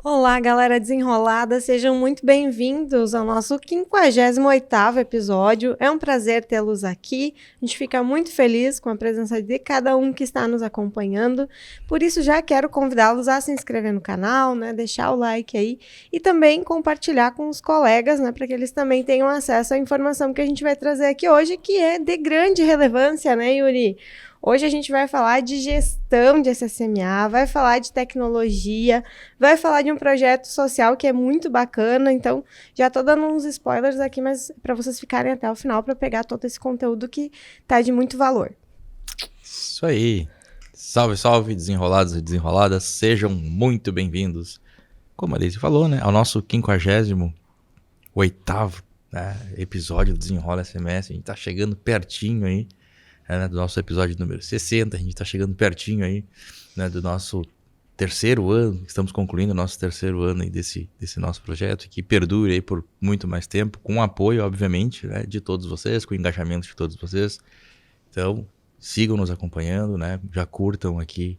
Olá, galera desenrolada, sejam muito bem-vindos ao nosso 58º episódio. É um prazer tê-los aqui. A gente fica muito feliz com a presença de cada um que está nos acompanhando. Por isso, já quero convidá-los a se inscrever no canal, né? Deixar o like aí e também compartilhar com os colegas, né? Para que eles também tenham acesso à informação que a gente vai trazer aqui hoje, que é de grande relevância, né, Yuri? Hoje a gente vai falar de gestão de SSMA, vai falar de tecnologia, vai falar de um projeto social que é muito bacana. Então, já estou dando uns spoilers aqui, mas para vocês ficarem até o final para pegar todo esse conteúdo que tá de muito valor. Isso aí. Salve, salve, desenrolados e desenroladas. Sejam muito bem-vindos, como a Daisy falou, né, ao nosso 58º, né, episódio do Desenrola SMS. A gente tá chegando pertinho aí, né, do nosso episódio número 60. A gente tá chegando pertinho aí, né, do nosso terceiro ano. Estamos concluindo o nosso terceiro ano aí desse nosso projeto, que perdure aí por muito mais tempo, com o apoio, obviamente, né, de todos vocês, com o engajamento de todos vocês. Então, sigam nos acompanhando, né? Já curtam aqui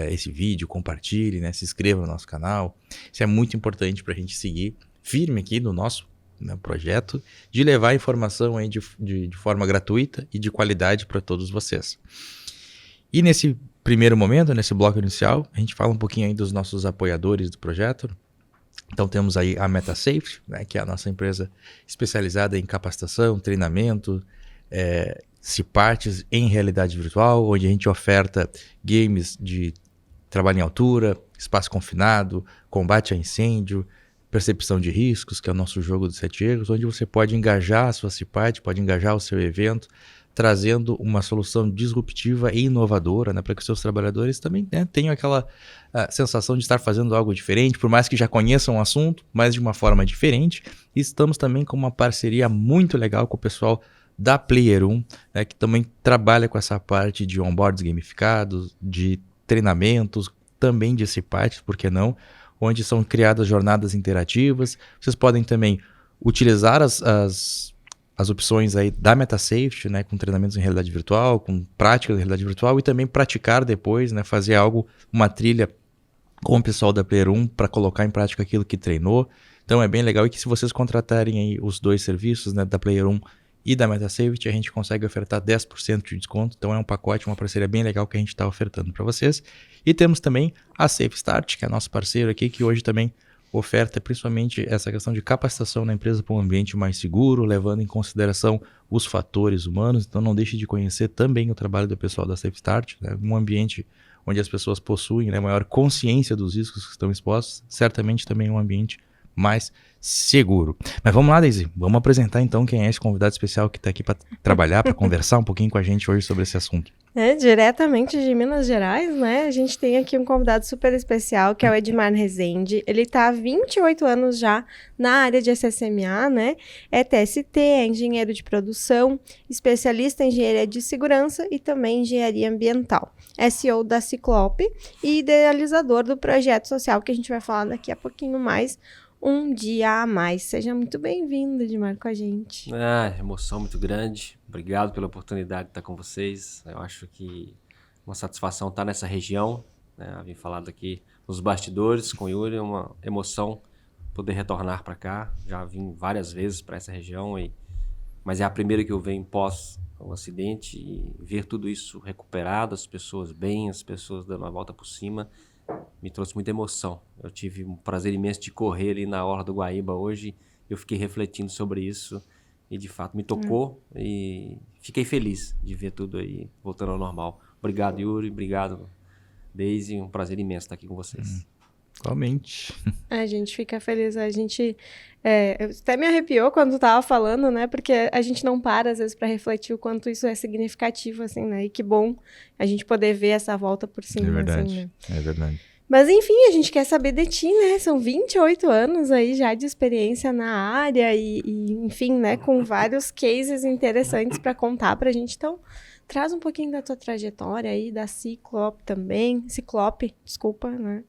esse vídeo, compartilhem, né? Se inscrevam no nosso canal. Isso é muito importante para a gente seguir firme aqui no nosso, né, projeto de levar informação aí de forma gratuita e de qualidade para todos vocês. E nesse primeiro momento, nesse bloco inicial, a gente fala um pouquinho aí dos nossos apoiadores do projeto. Então temos aí a MetaSafe, né, que é a nossa empresa especializada em capacitação, treinamento, CPARTs em realidade virtual, onde a gente oferta games de trabalho em altura, espaço confinado, combate a incêndio, percepção de riscos, que é o nosso jogo dos 7 erros, onde você pode engajar a sua CPART, pode engajar o seu evento, trazendo uma solução disruptiva e inovadora, né, para que os seus trabalhadores também, né, tenham aquela sensação de estar fazendo algo diferente, por mais que já conheçam o assunto, mas de uma forma diferente. E estamos também com uma parceria muito legal com o pessoal da Player 1, né, que também trabalha com essa parte de onboards gamificados, de treinamentos, também de CPARTs, por que não, onde são criadas jornadas interativas. Vocês podem também utilizar as opções aí da MetaSafety, né, com treinamentos em realidade virtual, com práticas em realidade virtual, e também praticar depois, né, fazer uma trilha com o pessoal da Player 1 para colocar em prática aquilo que treinou. Então é bem legal, e que se vocês contratarem aí os dois serviços, né, da Player 1 e da MetaSafety, a gente consegue ofertar 10% de desconto. Então é um pacote, uma parceria bem legal que a gente está ofertando para vocês. E temos também a SafeStart, que é nosso parceiro aqui, que hoje também oferta principalmente essa questão de capacitação na empresa para um ambiente mais seguro, levando em consideração os fatores humanos. Então não deixe de conhecer também o trabalho do pessoal da SafeStart, né? Um ambiente onde as pessoas possuem, né, maior consciência dos riscos que estão expostos, certamente também um ambiente mais seguro. Mas vamos lá, Daisy, vamos apresentar então quem é esse convidado especial que está aqui para trabalhar, para conversar um pouquinho com a gente hoje sobre esse assunto. Diretamente de Minas Gerais, né? A gente tem aqui um convidado super especial, que é o Edmar Rezende. Ele está há 28 anos já na área de SSMA, né? É TST, é engenheiro de produção, especialista em engenharia de segurança e também engenharia ambiental. É CEO da Ciclope e idealizador do projeto social que a gente vai falar daqui a pouquinho mais, Um Dia a Mais. Seja muito bem-vindo, Edmar, com a gente. Emoção muito grande. Obrigado pela oportunidade de estar com vocês. Eu acho que uma satisfação estar nessa região, né? Eu vim falado aqui nos bastidores com o Yuri, é uma emoção poder retornar para cá. Já vim várias vezes para essa região, mas é a primeira que eu venho pós o acidente, e ver tudo isso recuperado, as pessoas bem, as pessoas dando uma volta por cima, me trouxe muita emoção. Eu tive um prazer imenso de correr ali na Orla do Guaíba hoje. Eu fiquei refletindo sobre isso e, de fato, me tocou e fiquei feliz de ver tudo aí voltando ao normal. Obrigado, Yuri. Obrigado, Daisy. Um prazer imenso estar aqui com vocês. Igualmente. A gente fica feliz. A gente até me arrepiou quando tu tava falando, né? Porque a gente não para, às vezes, para refletir o quanto isso é significativo, assim, né? E que bom a gente poder ver essa volta por cima. É verdade, assim, né? É verdade. Mas, enfim, a gente quer saber de ti, né? São 28 anos aí já de experiência na área e enfim, né? Com vários cases interessantes para contar pra gente. Então, traz um pouquinho da tua trajetória aí, da Ciclope também. Ciclope, desculpa, né?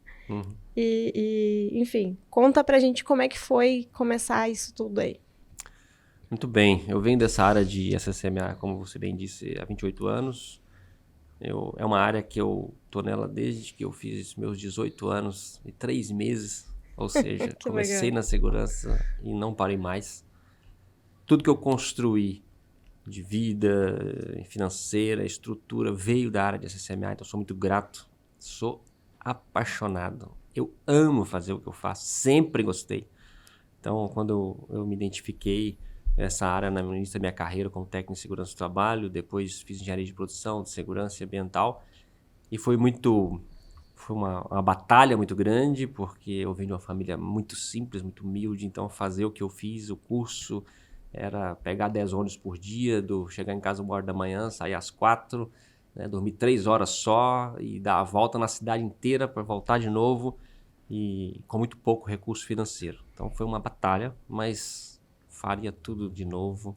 Enfim, conta pra gente como é que foi começar isso tudo aí. Muito bem, eu venho dessa área de SSMA, como você bem disse, há 28 anos. É uma área que eu tô nela desde que eu fiz meus 18 anos e 3 meses. Ou seja, comecei legal. na segurança e não parei mais. Tudo que eu construí de vida financeira, estrutura, veio da área de SSMA, então sou muito grato, sou apaixonado. Eu amo fazer o que eu faço, sempre gostei. Então, quando eu me identifiquei nessa área no início da minha carreira como técnico em segurança do trabalho, depois fiz engenharia de produção, de segurança ambiental, e foi uma batalha muito grande, porque eu venho de uma família muito simples, muito humilde, então fazer o que eu fiz, o curso, era pegar 10 ônibus por dia, chegar em casa 1h da manhã, sair às 4, né, dormir 3 horas só e dar a volta na cidade inteira para voltar de novo, e com muito pouco recurso financeiro. Então foi uma batalha, mas faria tudo de novo,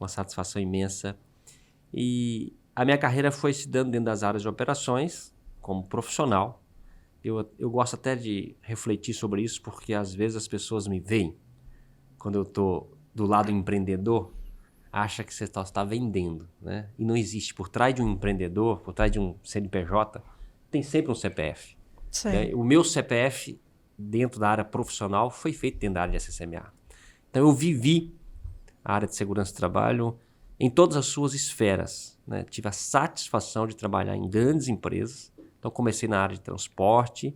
uma satisfação imensa. E a minha carreira foi se dando dentro das áreas de operações, como profissional. Eu gosto até de refletir sobre isso, porque às vezes as pessoas me veem, quando eu estou do lado empreendedor, acha que você está vendendo, né? E não existe. Por trás de um empreendedor, por trás de um CNPJ, tem sempre um CPF. Né? O meu CPF, dentro da área profissional, foi feito dentro da área de SSMA. Então, eu vivi a área de segurança do trabalho em todas as suas esferas. Né? Tive a satisfação de trabalhar em grandes empresas. Então, comecei na área de transporte,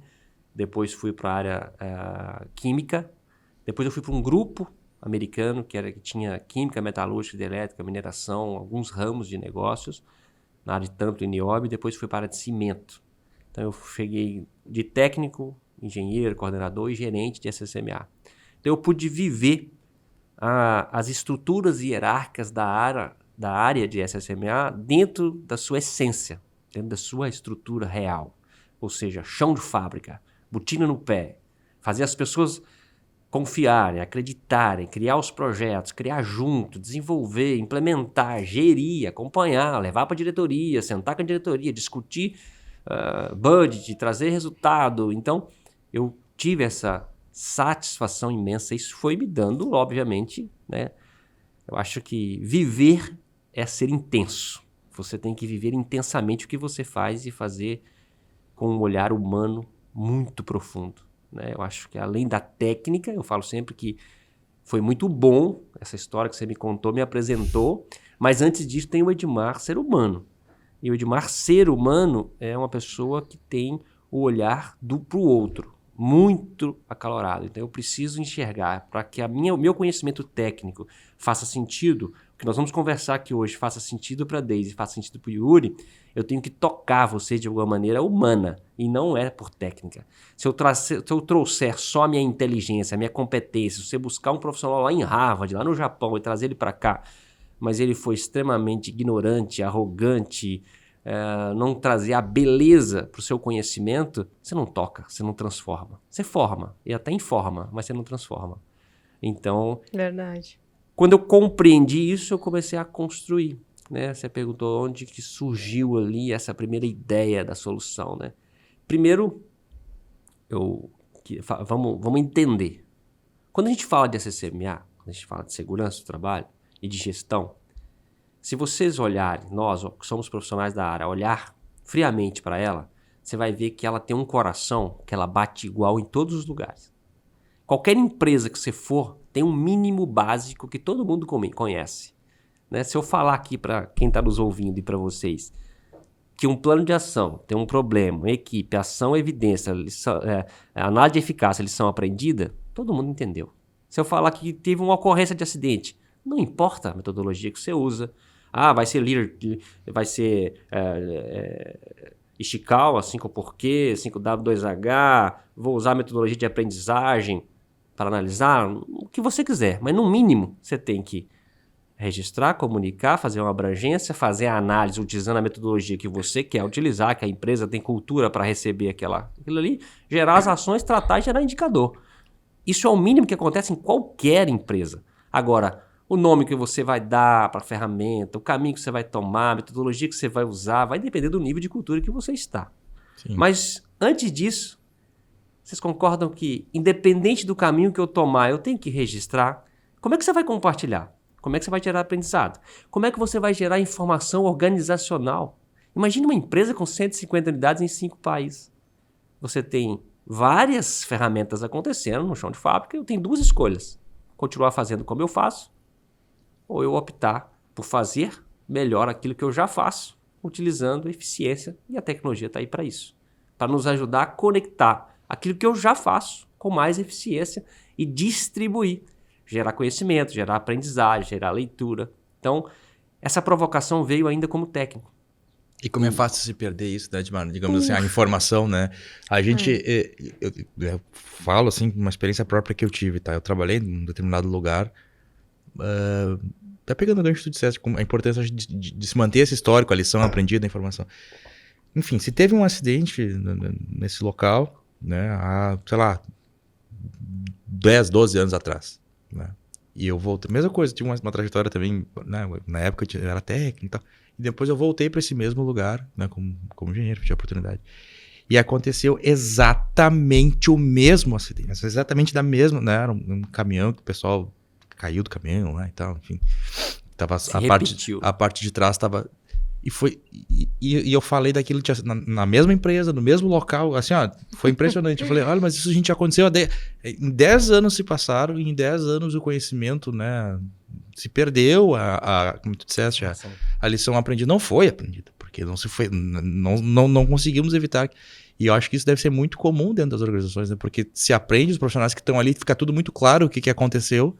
depois fui para a área química, depois eu fui para um grupo americano que tinha química, metalúrgica, hidrelétrica, mineração, alguns ramos de negócios, na área de tanto em Nióbio, depois fui para a área de cimento. Então, eu cheguei de técnico, engenheiro, coordenador e gerente de SSMA. Então, eu pude viver as estruturas hierárquicas da área de SSMA dentro da sua essência, dentro da sua estrutura real. Ou seja, chão de fábrica, botina no pé, fazer as pessoas confiarem, acreditarem, criar os projetos, criar junto, desenvolver, implementar, gerir, acompanhar, levar para a diretoria, sentar com a diretoria, discutir budget, trazer resultado. Então, eu tive essa satisfação imensa. Isso foi me dando, obviamente, né? Eu acho que viver é ser intenso. Você tem que viver intensamente o que você faz e fazer com um olhar humano muito profundo. Né? Eu acho que além da técnica, eu falo sempre que foi muito bom essa história que você me contou, me apresentou, mas antes disso tem o Edmar ser humano. E o Edmar ser humano é uma pessoa que tem o olhar para o outro, muito acalorado. Então eu preciso enxergar para que o meu conhecimento técnico faça sentido, o que nós vamos conversar aqui hoje faça sentido para a Deise, faça sentido para o Yuri, eu tenho que tocar você de alguma maneira humana e não é por técnica. Se eu trouxer só a minha inteligência, a minha competência, se você buscar um profissional lá em Harvard, lá no Japão e trazer ele para cá, mas ele foi extremamente ignorante, arrogante, não trazer a beleza para o seu conhecimento, você não toca, você não transforma. Você forma, e até informa, mas você não transforma. Então, verdade. Quando eu compreendi isso, eu comecei a construir. Né? Você perguntou onde que surgiu ali essa primeira ideia da solução. Né? Primeiro, vamos entender. Quando a gente fala de SSMA, quando a gente fala de segurança do trabalho e de gestão, se vocês olharem, nós que somos profissionais da área, olhar friamente para ela, você vai ver que ela tem um coração que ela bate igual em todos os lugares. Qualquer empresa que você for, tem um mínimo básico que todo mundo conhece. Né? Se eu falar aqui para quem está nos ouvindo e para vocês que um plano de ação tem um problema, equipe, ação, evidência, análise de eficácia, lição aprendida, todo mundo entendeu. Se eu falar que teve uma ocorrência de acidente, não importa a metodologia que você usa. Vai ser Leader, vai ser Ishikawa, 5x, 5W2H, vou usar a metodologia de aprendizagem para analisar, o que você quiser. Mas no mínimo, você tem que registrar, comunicar, fazer uma abrangência, fazer a análise utilizando a metodologia que você quer utilizar, que a empresa tem cultura para receber aquilo ali, gerar as ações, tratar e gerar indicador. Isso é o mínimo que acontece em qualquer empresa. Agora, o nome que você vai dar para a ferramenta, o caminho que você vai tomar, a metodologia que você vai usar, vai depender do nível de cultura que você está. Sim. Mas, antes disso, vocês concordam que, independente do caminho que eu tomar, eu tenho que registrar? Como é que você vai compartilhar? Como é que você vai gerar aprendizado? Como é que você vai gerar informação organizacional? Imagine uma empresa com 150 unidades em 5 países. Você tem várias ferramentas acontecendo no chão de fábrica, eu tenho 2 escolhas. Continuar fazendo como eu faço, ou eu optar por fazer melhor aquilo que eu já faço, utilizando eficiência, e a tecnologia está aí para isso. Para nos ajudar a conectar aquilo que eu já faço com mais eficiência e distribuir. Gerar conhecimento, gerar aprendizagem, gerar leitura. Então, essa provocação veio ainda como técnico. E como é fácil se perder isso, né, digamos assim, a informação, né? A gente, eu falo assim, uma experiência própria que eu tive, tá? Eu trabalhei em um determinado lugar, tá pegando o gancho que tu disseste, a importância de se manter esse histórico, a lição aprendida, a informação. Enfim, se teve um acidente nesse local, né, há, sei lá, 10, 12 anos atrás, né? E eu voltei, mesma coisa, tinha uma trajetória também, né, na época eu era técnico e tal. E depois eu voltei para esse mesmo lugar, né, como engenheiro, tive a oportunidade. E aconteceu exatamente o mesmo acidente, exatamente da mesma, né, era um caminhão que o pessoal caiu do caminhão, né, e tal, enfim. Tava a parte de trás estava... E eu falei daquilo na mesma empresa, no mesmo local, assim, ó, foi impressionante. Eu falei, olha, mas isso a gente aconteceu em 10 anos se passaram, e em 10 anos o conhecimento, né, se perdeu, como tu disseste, a lição aprendida não foi aprendida, porque não conseguimos evitar. E eu acho que isso deve ser muito comum dentro das organizações, né, porque se aprende, os profissionais que estão ali, fica tudo muito claro o que aconteceu.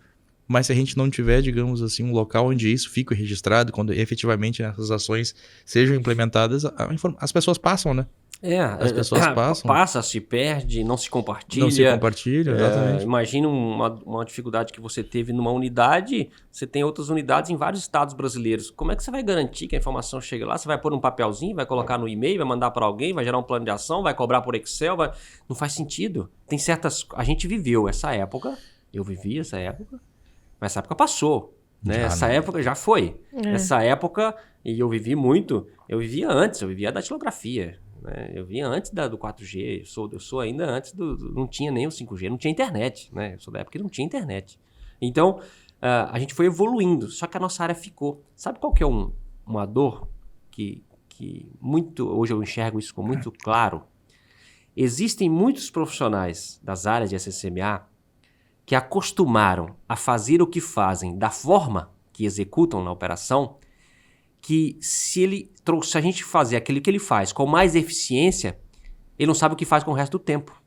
Mas se a gente não tiver, digamos assim, um local onde isso fique registrado, quando efetivamente essas ações sejam implementadas, as pessoas passam, né? As pessoas passam. Passa, se perde, não se compartilha. Não se compartilha, exatamente. Imagina uma dificuldade que você teve numa unidade, você tem outras unidades em vários estados brasileiros. Como é que você vai garantir que a informação chegue lá? Você vai pôr um papelzinho, vai colocar no e-mail, vai mandar para alguém, vai gerar um plano de ação, vai cobrar por Excel? Não faz sentido. Tem certas... A gente viveu essa época, eu vivi essa época, mas essa época passou, né? Essa época já foi. Essa época, e eu vivi muito, eu vivia antes, eu vivia da datilografia, né? Eu vivia antes do 4G, eu sou ainda antes não tinha nem o 5G, não tinha internet, né? Eu sou da época que não tinha internet. Então, a gente foi evoluindo, só que a nossa área ficou. Sabe qual que é uma dor que hoje eu enxergo isso com muito claro? Existem muitos profissionais das áreas de SSMA que acostumaram a fazer o que fazem da forma que executam na operação, que se a gente fazer aquilo que ele faz com mais eficiência, ele não sabe o que faz com o resto do tempo.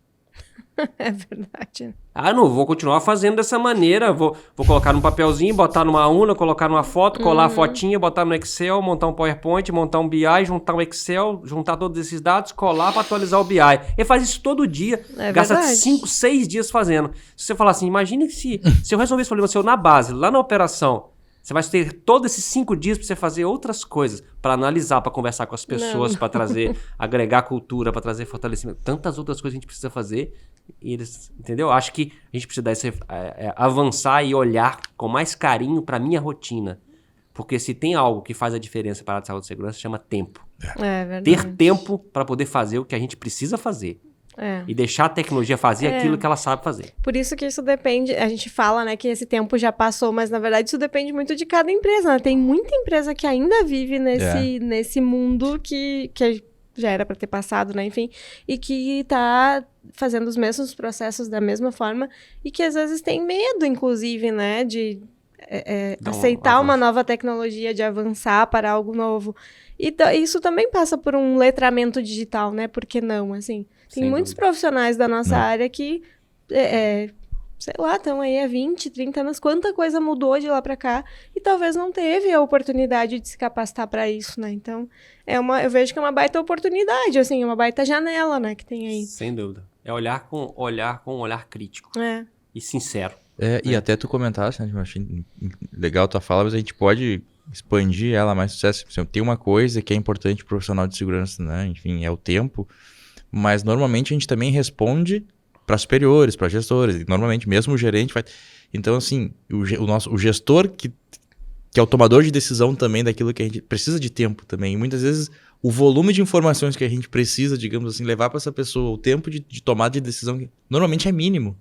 É verdade. Não vou continuar fazendo dessa maneira, vou colocar num papelzinho, botar numa urna, colocar numa foto, colar a fotinha, botar no Excel, montar um PowerPoint, montar um BI, juntar um Excel, juntar todos esses dados, colar para atualizar o BI. Ele faz isso todo dia, gasta 5, 6 dias fazendo. Se você falar assim, imagine se eu resolver esse problema seu na base, lá na operação, você vai ter todos esses 5 dias para você fazer outras coisas, para analisar, para conversar com as pessoas, para trazer, agregar cultura, para trazer fortalecimento. Tantas outras coisas a gente precisa fazer. Entendeu? Acho que a gente precisa avançar e olhar com mais carinho para a minha rotina. Porque se tem algo que faz a diferença para a saúde e segurança, chama tempo. É verdade. Ter tempo para poder fazer o que a gente precisa fazer. E deixar a tecnologia fazer aquilo que ela sabe fazer. Por isso que isso depende, a gente fala, né, que esse tempo já passou, mas na verdade isso depende muito de cada empresa, né? Tem muita empresa que ainda vive nesse mundo que já era para ter passado, né, enfim, e que tá fazendo os mesmos processos da mesma forma e que às vezes tem medo, inclusive, né, de aceitar uma nova tecnologia, de avançar para algo novo. E isso também passa por um letramento digital, né? Por que não, assim? Tem muitos profissionais da nossa área que, sei lá, estão aí há 20, 30 anos. Quanta coisa mudou de lá para cá e talvez não teve a oportunidade de se capacitar para isso, né? Então, eu vejo que é uma baita oportunidade, assim, uma baita janela, né, que tem aí. Sem dúvida. É olhar com um olhar crítico e sincero. E até tu comentaste, né? Eu achei legal a tua fala, mas a gente pode expandir ela mais. Tem uma coisa que é importante para o profissional de segurança, né? Enfim, é o tempo. Mas normalmente a gente também responde para superiores, para gestores. E normalmente mesmo o gerente vai... Então, assim, o gestor que é o tomador de decisão também daquilo que a gente precisa de tempo também. E muitas vezes o volume de informações que a gente precisa, digamos assim, levar para essa pessoa, o tempo de tomada de decisão, normalmente é mínimo.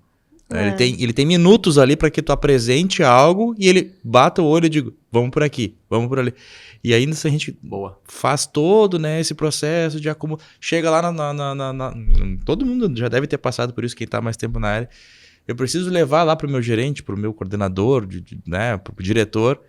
Ele tem minutos ali para que tu apresente algo e ele bata o olho e diga, vamos por aqui, vamos por ali. E ainda se a gente faz todo, né, esse processo de acumular, chega lá todo mundo já deve ter passado por isso, quem tá mais tempo na área. Eu preciso levar lá pro meu gerente, pro meu coordenador, né, pro diretor,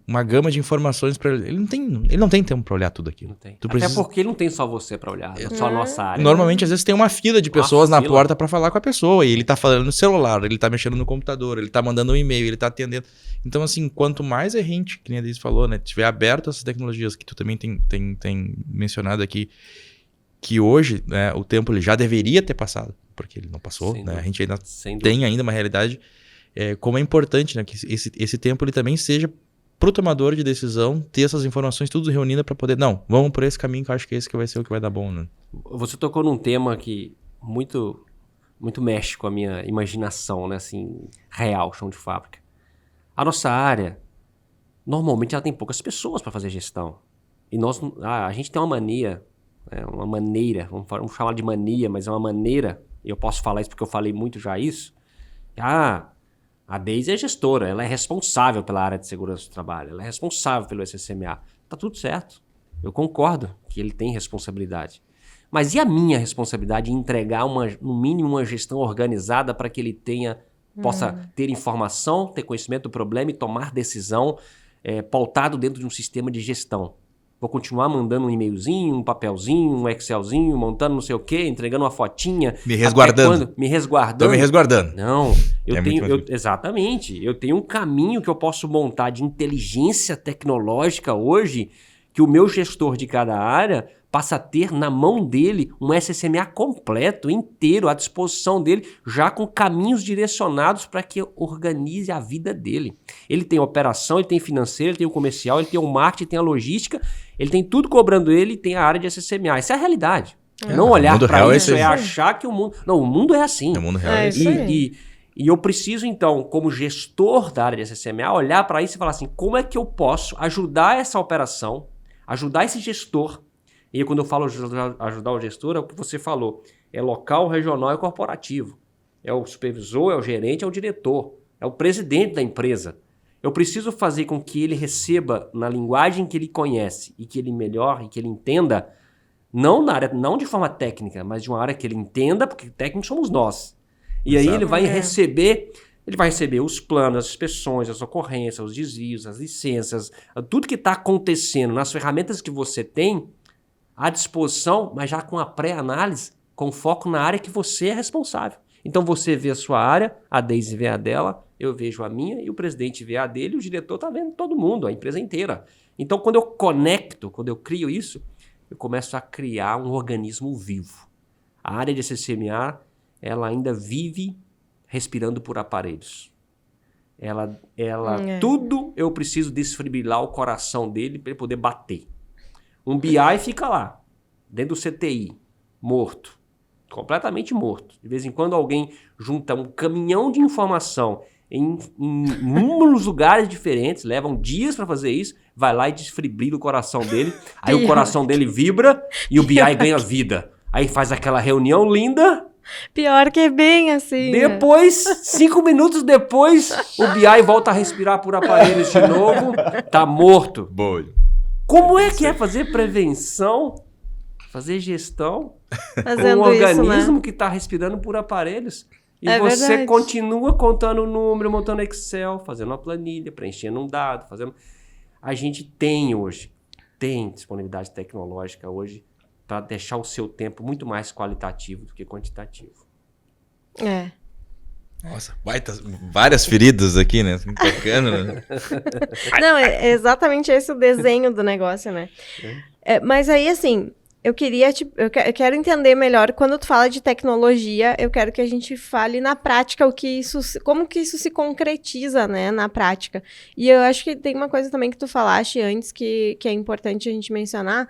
uma gama de informações para ele. Ele não tem tempo para olhar tudo aquilo. Não tem. Até porque não tem só você para olhar, só a nossa área. Normalmente, às vezes, tem uma fila de pessoas na porta para falar com a pessoa. E ele tá falando no celular, ele tá mexendo no computador, ele tá mandando um e-mail, ele tá atendendo. Então, assim, quanto mais a gente, que nem a Deise falou, né, tiver aberto essas tecnologias que tu também tem mencionado aqui, que hoje, né, o tempo ele já deveria ter passado, porque ele não passou, né? A gente ainda tem ainda uma realidade. Como é importante, né, que esse tempo ele também seja pro tomador de decisão ter essas informações tudo reunidas para poder, não, vamos por esse caminho que eu acho que esse que vai ser o que vai dar bom, né? Você tocou num tema que muito mexe com a minha imaginação, né, assim, real, chão de fábrica. A nossa área, normalmente ela tem poucas pessoas para fazer gestão. E a gente tem uma mania, uma maneira, vamos chamar de mania, mas é uma maneira, e eu posso falar isso porque eu falei muito já isso, a Deise é gestora, ela é responsável pela área de segurança do trabalho, ela é responsável pelo SSMA. Tá tudo certo. Eu concordo que ele tem responsabilidade. Mas e a minha responsabilidade em entregar, no mínimo, uma gestão organizada para que ele possa ter informação, ter conhecimento do problema e tomar decisão pautado dentro de um sistema de gestão? Vou continuar mandando um e-mailzinho, um papelzinho, um Excelzinho, montando não sei o quê, entregando uma fotinha. Me resguardando. Me resguardando. Tô me resguardando. Não, exatamente. Eu tenho um caminho que eu posso montar de inteligência tecnológica hoje, que o meu gestor de cada área passa a ter na mão dele um SSMA completo, inteiro, à disposição dele, já com caminhos direcionados para que organize a vida dele. Ele tem operação, ele tem financeiro, ele tem o comercial, ele tem o marketing, tem a logística, ele tem tudo cobrando ele e tem a área de SSMA. Essa é a realidade. Não olhar para isso achar que o mundo... Não, o mundo é assim. O mundo real é isso. E eu preciso, então, como gestor da área de SSMA, olhar para isso e falar assim, como é que eu posso ajudar essa operação, ajudar esse gestor. E quando eu falo ajudar o gestor, é o que você falou. É local, regional e corporativo. É o supervisor, é o gerente, é o diretor. É o presidente da empresa. Eu preciso fazer com que ele receba na linguagem que ele conhece e que ele melhore, que ele entenda, não de forma técnica, mas de uma área que ele entenda, porque técnicos somos nós. E Exato. Aí ele vai receber os planos, as inspeções, as ocorrências, os desvios, as licenças, tudo que está acontecendo nas ferramentas que você tem à disposição, mas já com a pré-análise, com foco na área que você é responsável. Então você vê a sua área, a Deise vê a dela, eu vejo a minha e o presidente vê a dele e o diretor está vendo todo mundo, a empresa inteira. Então quando eu conecto, quando eu crio isso, eu começo a criar um organismo vivo. A área de SSMA, ela ainda vive respirando por aparelhos. Tudo eu preciso desfibrilar o coração dele para ele poder bater. Um BI fica lá, dentro do CTI, morto, completamente morto. De vez em quando alguém junta um caminhão de informação em inúmeros lugares diferentes, levam dias para fazer isso, vai lá e desfibrila o coração dele, aí o coração dele vibra e o BI ganha vida. Aí faz aquela reunião linda. Pior que é bem assim. Depois, 5 minutos depois, o BI volta a respirar por aparelhos de novo, tá morto. Boa. Como é que é fazer prevenção, fazer gestão fazendo com um organismo isso, né? que está respirando por aparelhos? E você verdade. Continua contando o número, montando Excel, fazendo uma planilha, preenchendo um dado, fazendo... A gente tem disponibilidade tecnológica hoje para deixar o seu tempo muito mais qualitativo do que quantitativo. Nossa, várias feridas aqui, né? Bacana, né? Não, é exatamente esse o desenho do negócio, né? Mas aí, assim, eu quero entender melhor, quando tu fala de tecnologia, eu quero que a gente fale na prática como que isso se concretiza, né, na prática. E eu acho que tem uma coisa também que tu falaste antes que é importante a gente mencionar,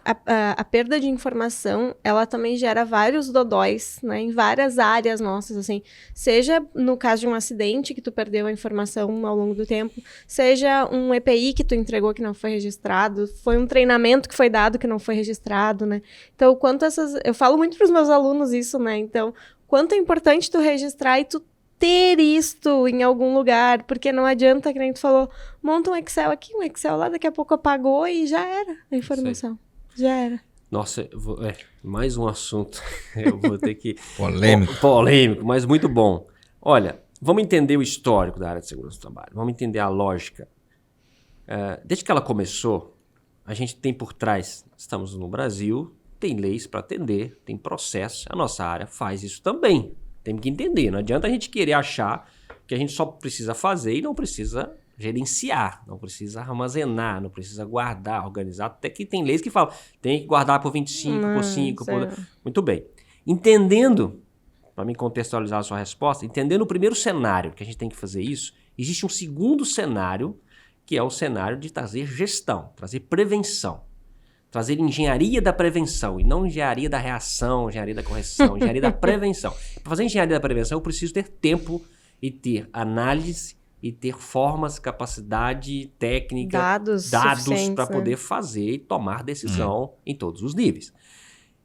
a perda de informação, ela também gera vários dodóis, né, em várias áreas nossas, assim, seja no caso de um acidente que tu perdeu a informação ao longo do tempo, seja um EPI que tu entregou que não foi registrado, foi um treinamento que foi dado que não foi registrado, né, então eu falo muito para os meus alunos isso, né, então quanto é importante tu registrar e tu ter isto em algum lugar, porque não adianta, que nem tu falou, monta um Excel aqui, um Excel lá, daqui a pouco apagou e já era a informação. Já era. Nossa, mais um assunto. Eu vou ter que... Polêmico, mas muito bom. Olha, vamos entender o histórico da área de segurança do trabalho. Vamos entender a lógica. Desde que ela começou, a gente tem por trás, estamos no Brasil, tem leis para atender, tem processos, a nossa área faz isso também. Temos que entender, não adianta a gente querer achar que a gente só precisa fazer e não precisa gerenciar, não precisa armazenar, não precisa guardar, organizar, até que tem leis que falam, tem que guardar por 25, por 5, Muito bem. Entendendo, para me contextualizar a sua resposta, entendendo o primeiro cenário que a gente tem que fazer isso, existe um segundo cenário, que é o cenário de trazer gestão, trazer prevenção. Trazer engenharia da prevenção e não engenharia da reação, engenharia da correção, engenharia da prevenção. Para fazer engenharia da prevenção, eu preciso ter tempo e ter análise e ter formas, capacidade técnica, dados para poder fazer e tomar decisão em todos os níveis.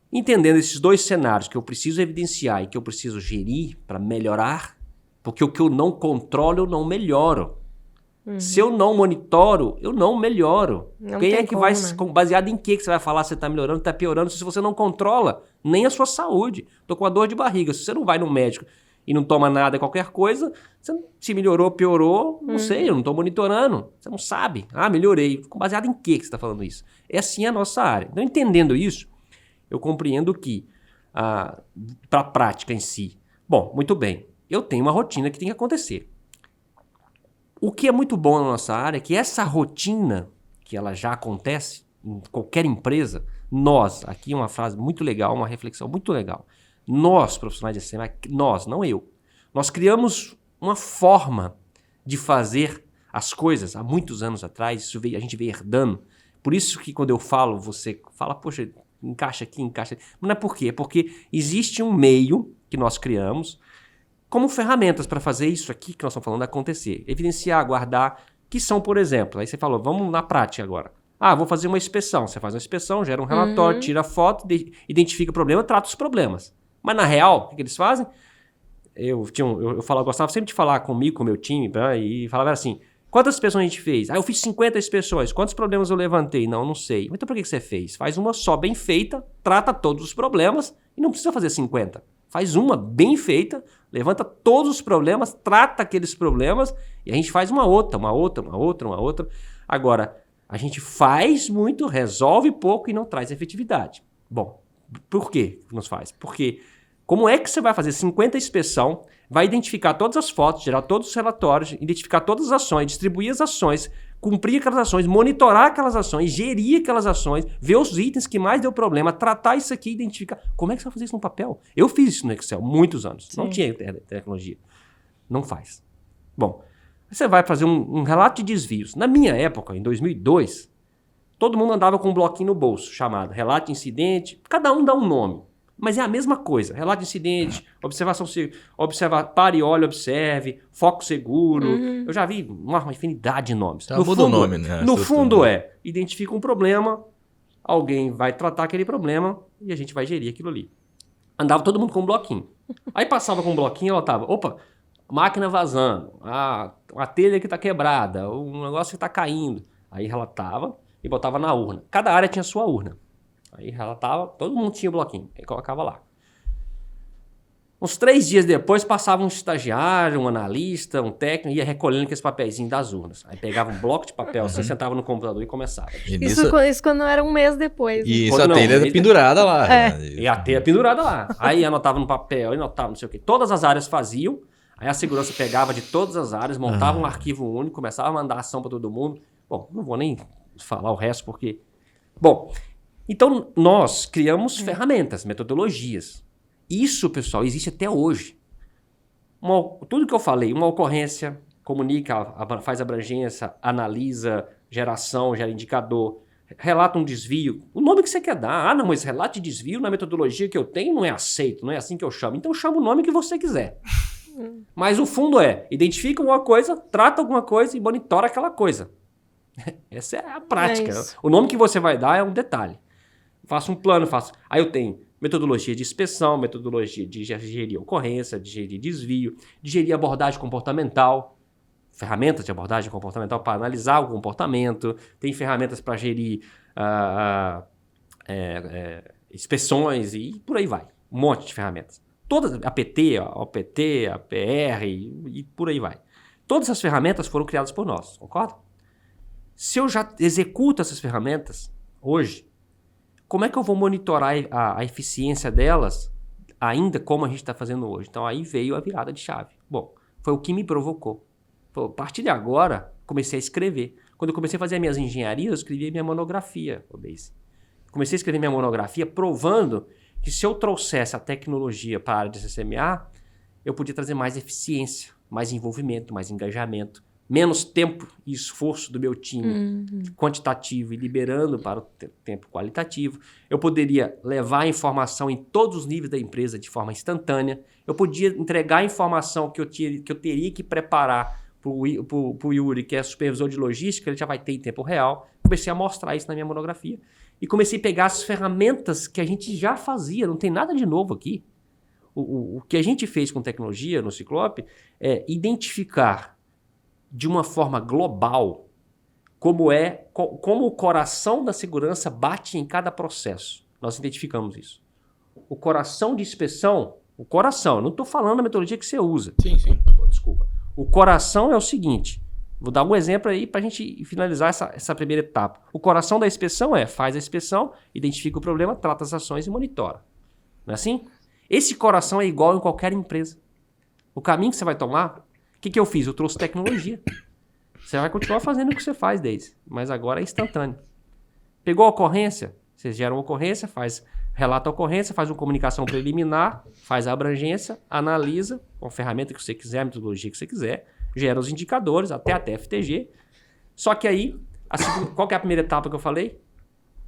Entendendo esses dois cenários que eu preciso evidenciar e que eu preciso gerir para melhorar, porque o que eu não controlo, eu não melhoro. Se eu não monitoro, eu não melhoro. Quem é que vai, baseado em que você vai falar se você está melhorando, está piorando, se você não controla nem a sua saúde? Estou com uma dor de barriga. Se você não vai no médico e não toma nada, qualquer coisa, você, se melhorou, piorou, não sei, eu não estou monitorando. Você não sabe. Melhorei. Baseado em que você está falando isso? É assim a nossa área. Então, entendendo isso, eu compreendo que, para a prática em si, bom, muito bem, eu tenho uma rotina que tem que acontecer. O que é muito bom na nossa área é que essa rotina, que ela já acontece em qualquer empresa, nós, aqui uma frase muito legal, uma reflexão muito legal, nós, profissionais de STM, nós, não eu, nós criamos uma forma de fazer as coisas há muitos anos atrás, isso a gente veio herdando. Por isso que quando eu falo, você fala, poxa, encaixa aqui, encaixa aqui. Não é por quê? É porque existe um meio que nós criamos como ferramentas para fazer isso aqui que nós estamos falando acontecer. Evidenciar, guardar, que são, por exemplo, aí você falou, vamos na prática agora. Vou fazer uma inspeção. Você faz uma inspeção, gera um relatório, tira foto, identifica o problema, trata os problemas. Mas na real, o que eles fazem? Eu gostava sempre de falar comigo, com o meu time, e falava assim, quantas inspeções a gente fez? Eu fiz 50 inspeções. Quantos problemas eu levantei? Não sei. Então por que você fez? Faz uma só bem feita, trata todos os problemas e não precisa fazer 50. Faz uma bem feita, levanta todos os problemas, trata aqueles problemas e a gente faz uma outra. Agora, a gente faz muito, resolve pouco e não traz efetividade. Bom, por que nos faz? Porque como é que você vai fazer 50 inspeção, vai identificar todas as fotos, gerar todos os relatórios, identificar todas as ações, distribuir as ações, cumprir aquelas ações, monitorar aquelas ações, gerir aquelas ações, ver os itens que mais deu problema, tratar isso aqui, identificar. Como é que você vai fazer isso no papel? Eu fiz isso no Excel muitos anos. Sim. Não tinha tecnologia. Não faz. Bom, você vai fazer um relato de desvios. Na minha época, em 2002, todo mundo andava com um bloquinho no bolso, chamado relato de incidente. Cada um dá um nome. Mas é a mesma coisa. Relato de incidente, pare, olhe, observe, foco seguro. Eu já vi uma infinidade de nomes. Já muda o nome, né? No fundo identifica um problema, alguém vai tratar aquele problema e a gente vai gerir aquilo ali. Andava todo mundo com um bloquinho. Aí passava com um bloquinho e ela tava, máquina vazando, a telha que está quebrada, um negócio que está caindo. Aí relatava e botava na urna. Cada área tinha sua urna. Aí relatava, todo mundo tinha o bloquinho, aí colocava lá. Uns 3 dias depois passava um estagiário, um analista, um técnico, ia recolhendo aqueles papeizinhos das urnas. Aí pegava um bloco de papel, você sentava no computador e começava. Isso quando era um mês depois. E isso a telha pendurada lá. E a telha pendurada lá. Aí anotava no papel, anotava não sei o quê. Todas as áreas faziam, aí a segurança pegava de todas as áreas, montava um arquivo único, começava a mandar ação para todo mundo. Bom, não vou nem falar o resto porque... Bom... Então, nós criamos ferramentas, metodologias. Isso, pessoal, existe até hoje. Tudo que eu falei, uma ocorrência, comunica, faz abrangência, analisa, geração, gera indicador, relata um desvio. O nome que você quer dar. Não, mas relato de desvio na metodologia que eu tenho não é aceito, não é assim que eu chamo. Então, chama o nome que você quiser. Mas o fundo identifica alguma coisa, trata alguma coisa e monitora aquela coisa. Essa é a prática. O nome que você vai dar é um detalhe. Faço um plano, aí eu tenho Metodologia de inspeção, metodologia de gerir ocorrência, de gerir desvio, de gerir abordagem comportamental, ferramentas de abordagem comportamental para analisar o comportamento, tem ferramentas para gerir inspeções e por aí vai. Um monte de ferramentas. Todas, APT, OPT, APR e por aí vai. Todas essas ferramentas foram criadas por nós, concorda? Se eu já executo essas ferramentas hoje, como é que eu vou monitorar a eficiência delas ainda como a gente está fazendo hoje? Então aí veio a virada de chave. Bom, foi o que me provocou. A partir de agora, comecei a escrever. Quando eu comecei a fazer as minhas engenharias, eu escrevi minha monografia, Daisy. Comecei a escrever minha monografia provando que se eu trouxesse a tecnologia para a área de CCMA, eu podia trazer mais eficiência, mais envolvimento, mais engajamento, menos tempo e esforço do meu time quantitativo e liberando para o tempo qualitativo. Eu poderia levar a informação em todos os níveis da empresa de forma instantânea. Eu podia entregar a informação que eu teria que preparar para o Yuri, que é supervisor de logística, ele já vai ter em tempo real. Comecei a mostrar isso na minha monografia. E comecei a pegar as ferramentas que a gente já fazia, não tem nada de novo aqui. O que a gente fez com tecnologia no Ciclope é identificar de uma forma global como o coração da segurança bate em cada processo. Nós identificamos isso. O coração de inspeção, eu não estou falando da metodologia que você usa. Sim, sim. Desculpa. O coração é o seguinte, vou dar um exemplo aí para a gente finalizar essa primeira etapa. O coração da inspeção faz a inspeção, identifica o problema, trata as ações e monitora. Não é assim? Esse coração é igual em qualquer empresa. O caminho que você vai tomar, o que eu fiz? Eu trouxe tecnologia. Você vai continuar fazendo o que você faz, Daisy, mas agora é instantâneo. Pegou a ocorrência? Você gera uma ocorrência, relata a ocorrência, faz uma comunicação preliminar, faz a abrangência, analisa com a ferramenta que você quiser, a metodologia que você quiser, gera os indicadores, até a TFTG. Só que aí, qual que é a primeira etapa que eu falei?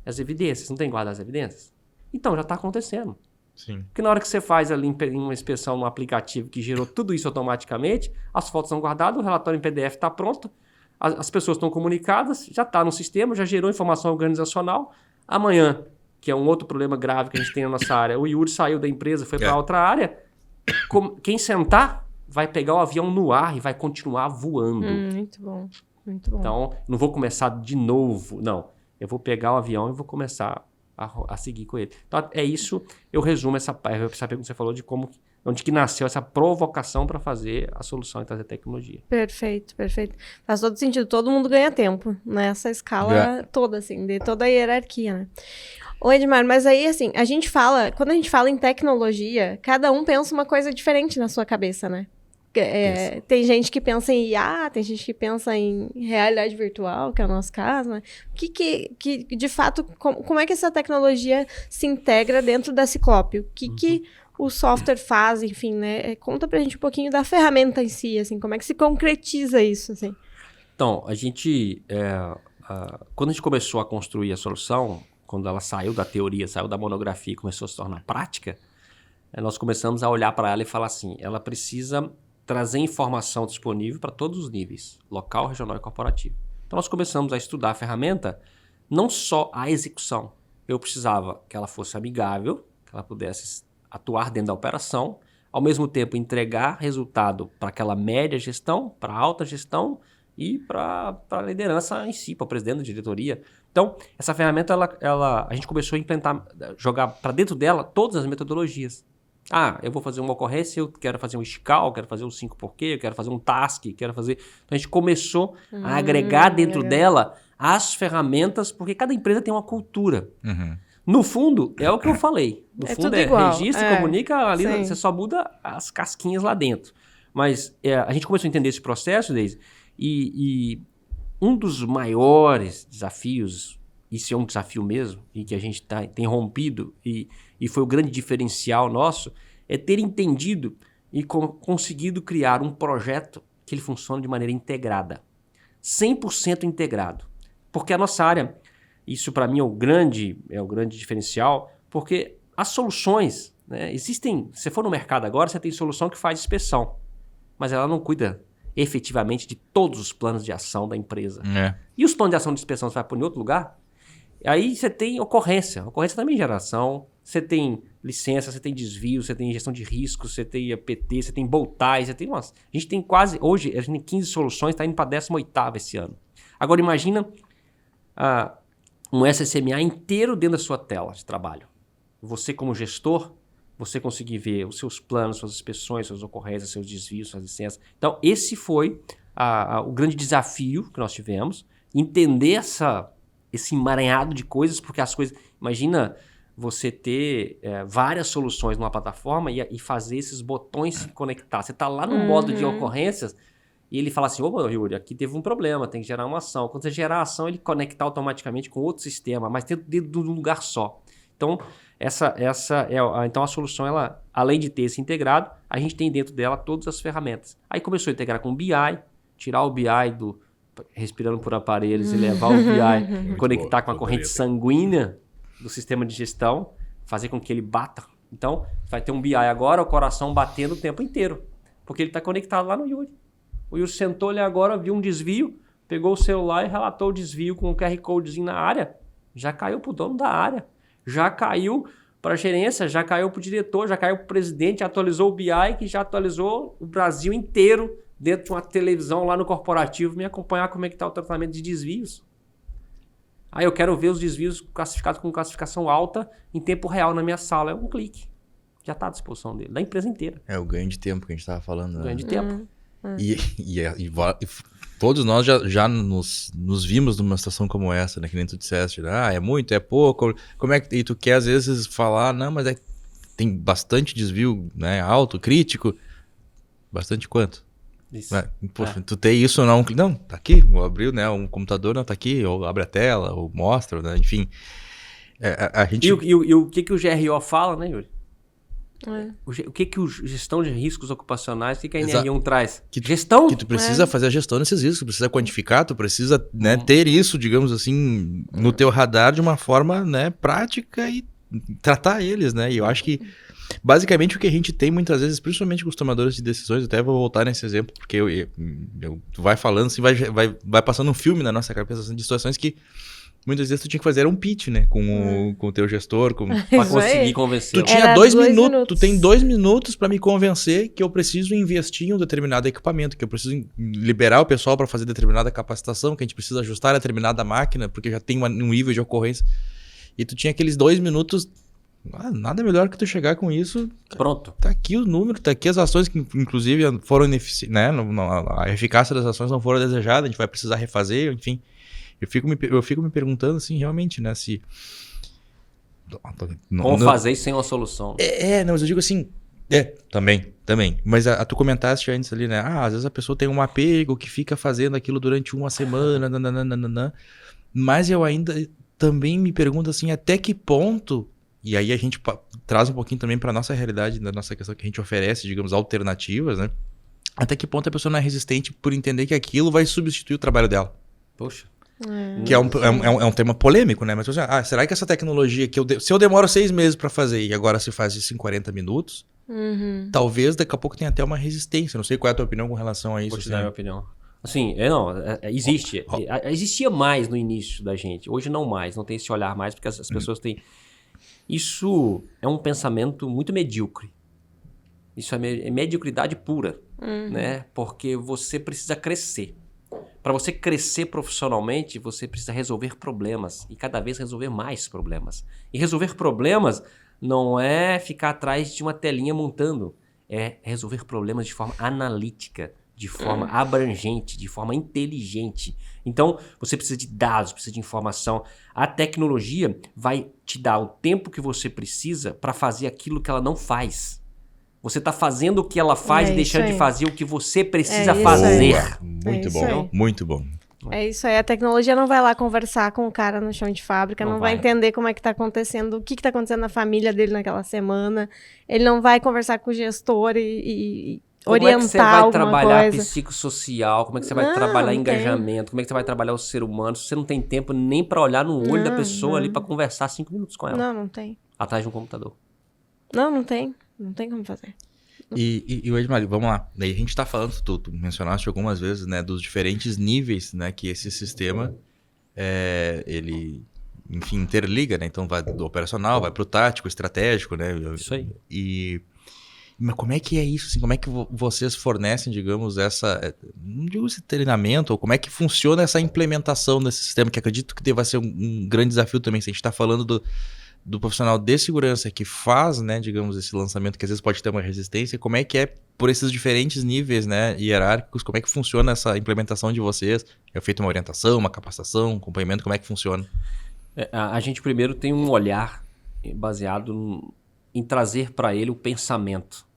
As evidências. Não tem que guardar as evidências? Então, já está acontecendo. Sim. Porque na hora que você faz ali uma inspeção no aplicativo que gerou tudo isso automaticamente, as fotos são guardadas, o relatório em PDF está pronto, as pessoas estão comunicadas, já está no sistema, já gerou informação organizacional. Amanhã, que é um outro problema grave que a gente tem na nossa área, o Yuri saiu da empresa, foi para outra área, quem sentar vai pegar o avião no ar e vai continuar voando. Muito bom, muito bom. Então, não vou começar de novo, não. Eu vou pegar o avião e vou começar a seguir com ele. Então, é isso, eu resumo essa pergunta que você falou de onde que nasceu essa provocação para fazer a solução e trazer tecnologia. Perfeito, perfeito. Faz todo sentido, todo mundo ganha tempo nessa escala toda, assim, de toda a hierarquia, né? Ô, Edmar, mas aí, assim, quando a gente fala em tecnologia, cada um pensa uma coisa diferente na sua cabeça, né? Tem gente que pensa em IA, tem gente que pensa em realidade virtual, que é o nosso caso, né? Que de fato, como é que essa tecnologia se integra dentro da Ciclope? O que o software faz, enfim, né? Conta pra gente um pouquinho da ferramenta em si, assim, como é que se concretiza isso, assim? Então, a gente, quando a gente começou a construir a solução, quando ela saiu da teoria, saiu da monografia e começou a se tornar prática, nós começamos a olhar para ela e falar assim, ela precisa trazer informação disponível para todos os níveis, local, regional e corporativo. Então, nós começamos a estudar a ferramenta, não só a execução. Eu precisava que ela fosse amigável, que ela pudesse atuar dentro da operação, ao mesmo tempo entregar resultado para aquela média gestão, para a alta gestão e para a liderança em si, para o presidente da diretoria. Então, essa ferramenta, a gente começou a implantar, jogar para dentro dela todas as metodologias. Eu vou fazer uma ocorrência, eu quero fazer um SCAL, quero fazer um 5x, eu quero fazer um task, quero fazer... Então, a gente começou a agregar dentro dela as ferramentas, porque cada empresa tem uma cultura. No fundo, é o que eu falei. No fundo, registra, comunica, ali você só muda as casquinhas lá dentro. Mas a gente começou a entender esse processo, Daisy, e um dos maiores desafios, isso é um desafio mesmo, e que a gente tem rompido, e foi o grande diferencial nosso, é ter entendido e conseguido criar um projeto que ele funcione de maneira integrada. 100% integrado. Porque a nossa área, isso para mim é o grande diferencial, porque as soluções, né, existem, se você for no mercado agora, você tem solução que faz inspeção, mas ela não cuida efetivamente de todos os planos de ação da empresa. E os planos de ação de inspeção você vai pôr em outro lugar? Aí você tem ocorrência. Ocorrência também é geração. você tem licença, você tem desvio, você tem gestão de risco, você tem APT, você tem boltais, você tem... Nossa, a gente tem hoje, a gente tem 15 soluções, está indo para a 18ª esse ano. Agora imagina um SSMA inteiro dentro da sua tela de trabalho. Você como gestor, você conseguir ver os seus planos, suas inspeções, suas ocorrências, seus desvios, suas licenças. Então esse foi o grande desafio que nós tivemos, entender esse emaranhado de coisas, porque as coisas... Imagina você ter várias soluções numa plataforma e fazer esses botões se conectar. Você está lá no modo de ocorrências e ele fala assim, ô Yuri, aqui teve um problema, tem que gerar uma ação. Quando você gerar a ação, ele conecta automaticamente com outro sistema, mas dentro de um lugar só. Então, então a solução, ela, além de ter esse integrado, a gente tem dentro dela todas as ferramentas. Aí começou a integrar com o BI, tirar o BI respirando por aparelhos e levar o BI, conectar com a corrente sanguínea do sistema de gestão, fazer com que ele bata. Então, vai ter um BI agora, o coração batendo o tempo inteiro, porque ele está conectado lá no Yuri. O Yuri sentou ali agora, viu um desvio, pegou o celular e relatou o desvio com o QR Codezinho na área, já caiu para o dono da área, já caiu para a gerência, já caiu para o diretor, já caiu para o presidente, atualizou o BI, que já atualizou o Brasil inteiro dentro de uma televisão lá no corporativo, me acompanhar como é que está o tratamento de desvios. Eu quero ver os desvios classificados com classificação alta em tempo real na minha sala. É um clique. Já está à disposição dele, da empresa inteira. É o ganho de tempo que a gente estava falando. Né? Ganho de tempo. E todos nós já nos vimos numa situação como essa, né? Que nem tu disseste, é muito, é pouco. Como é que e tu quer às vezes falar, não, mas tem bastante desvio, né? Alto, crítico. Bastante quanto? Isso. Poxa, tu tem isso ou não? Não, tá aqui, ou abriu, né? Um computador, não, tá aqui, ou abre a tela, ou mostra, né? Enfim. A gente... E o que o GRO fala, né, Yuri? O que o gestão de riscos ocupacionais, o que a NR1 traz? Gestão. Que tu precisa fazer a gestão desses riscos, tu precisa quantificar, tu precisa ter isso, digamos assim, no teu radar de uma forma, né, prática e tratar eles, né? E eu acho que basicamente o que a gente tem muitas vezes, principalmente com os tomadores de decisões, até vou voltar nesse exemplo, porque tu vai falando assim, vai passando um filme na nossa cabeça assim, de situações que muitas vezes tu tinha que fazer um pitch, né? Com o teu gestor, pra conseguir convencer. Tu tinha 2 minutos, tu tem 2 minutos pra me convencer que eu preciso investir em um determinado equipamento, que eu preciso liberar o pessoal pra fazer determinada capacitação, que a gente precisa ajustar determinada máquina, porque já tem um nível de ocorrência. E tu tinha aqueles 2 minutos... nada melhor que tu chegar com isso. Pronto. Tá aqui o número, tá aqui as ações que inclusive foram ineficientes, né? A eficácia das ações não foram desejadas, a gente vai precisar refazer, enfim. Eu fico me perguntando assim, realmente, né, se... Como fazer isso sem uma solução. Não, mas eu digo assim, também. Mas tu comentaste antes ali, né, às vezes a pessoa tem um apego que fica fazendo aquilo durante uma semana, nananana, mas eu ainda também me pergunto assim, até que ponto... E aí a gente traz um pouquinho também para nossa realidade, da nossa questão que a gente oferece, digamos, alternativas, né? Até que ponto a pessoa não é resistente por entender que aquilo vai substituir o trabalho dela. Poxa. Que é um tema polêmico, né? Mas será que essa tecnologia que se eu demoro 6 meses para fazer e agora se faz isso em 40 minutos, talvez daqui a pouco tenha até uma resistência. Não sei qual é a tua opinião com relação a isso. Vou te dar a minha opinião. Assim, existe. Existia mais no início da gente. Hoje não mais, não tem esse olhar mais, porque as pessoas têm... Isso é um pensamento muito medíocre. Isso é mediocridade pura, né? Porque você precisa crescer. Para você crescer profissionalmente, você precisa resolver problemas e cada vez resolver mais problemas. E resolver problemas não é ficar atrás de uma telinha montando, é resolver problemas de forma analítica, de forma abrangente, de forma inteligente. Então, você precisa de dados, precisa de informação. A tecnologia vai te dar o tempo que você precisa para fazer aquilo que ela não faz. Você está fazendo o que ela faz e deixando de fazer o que você precisa fazer. Muito bom, muito bom. É isso aí, a tecnologia não vai lá conversar com o cara no chão de fábrica, não vai entender como é que tá acontecendo, o que tá acontecendo na família dele naquela semana, ele não vai conversar com o gestor e orientar alguma coisa. Como é que você vai trabalhar psicossocial, como é que você vai trabalhar engajamento, como é que você vai trabalhar o ser humano, se você não tem tempo nem para olhar no olho da pessoa ali para conversar 5 minutos com ela. Não tem. Atrás de um computador. Não tem como fazer. E Edmar, vamos lá. Daí a gente tá falando, tu mencionaste algumas vezes, né, dos diferentes níveis, né, que esse sistema, ele enfim, interliga, né? Então vai do operacional, vai pro tático, estratégico, né? Isso aí. Mas como é que é isso? Assim, como é que vocês fornecem, digamos, não digo esse treinamento, ou como é que funciona essa implementação desse sistema, que acredito que vai ser um grande desafio também, se a gente está falando do profissional de segurança que faz, né, digamos, esse lançamento, que às vezes pode ter uma resistência, como é que é por esses diferentes níveis, né, hierárquicos, como é que funciona essa implementação de vocês? É feita uma orientação, uma capacitação, um acompanhamento, como é que funciona? A gente primeiro tem um olhar baseado em trazer para ele o pensamento,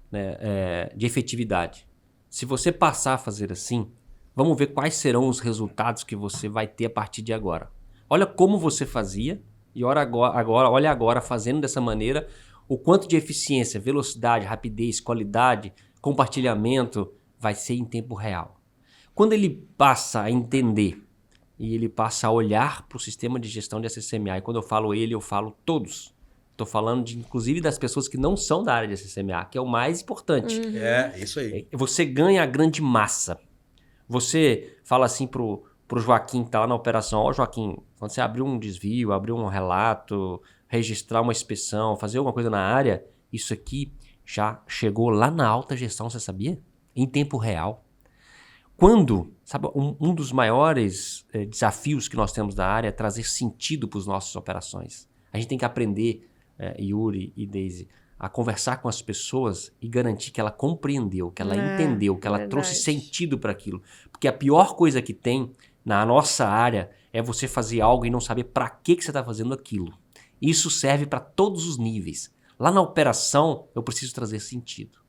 né, de efetividade. Se você passar a fazer assim, vamos ver quais serão os resultados que você vai ter a partir de agora. Olha como você fazia e olha agora fazendo dessa maneira o quanto de eficiência, velocidade, rapidez, qualidade, compartilhamento vai ser em tempo real. Quando ele passa a entender e ele passa a olhar para o sistema de gestão de SCMA, e quando eu falo ele, eu falo todos. Estou falando inclusive das pessoas que não são da área de SCMA, que é o mais importante. É, isso aí. Você ganha a grande massa. Você fala assim pro Joaquim que está lá na operação: ó, Joaquim, quando você abrir um desvio, abrir um relato, registrar uma inspeção, fazer alguma coisa na área, isso aqui já chegou lá na alta gestão, você sabia? Em tempo real. Quando, sabe, um dos maiores desafios que nós temos da área é trazer sentido para as nossas operações. A gente tem que aprender, Yuri e Daisy, a conversar com as pessoas e garantir que ela compreendeu, que ela entendeu, que ela trouxe sentido para aquilo. Porque a pior coisa que tem na nossa área é você fazer algo e não saber para que você está fazendo aquilo. Isso serve para todos os níveis. Lá na operação, eu preciso trazer sentido.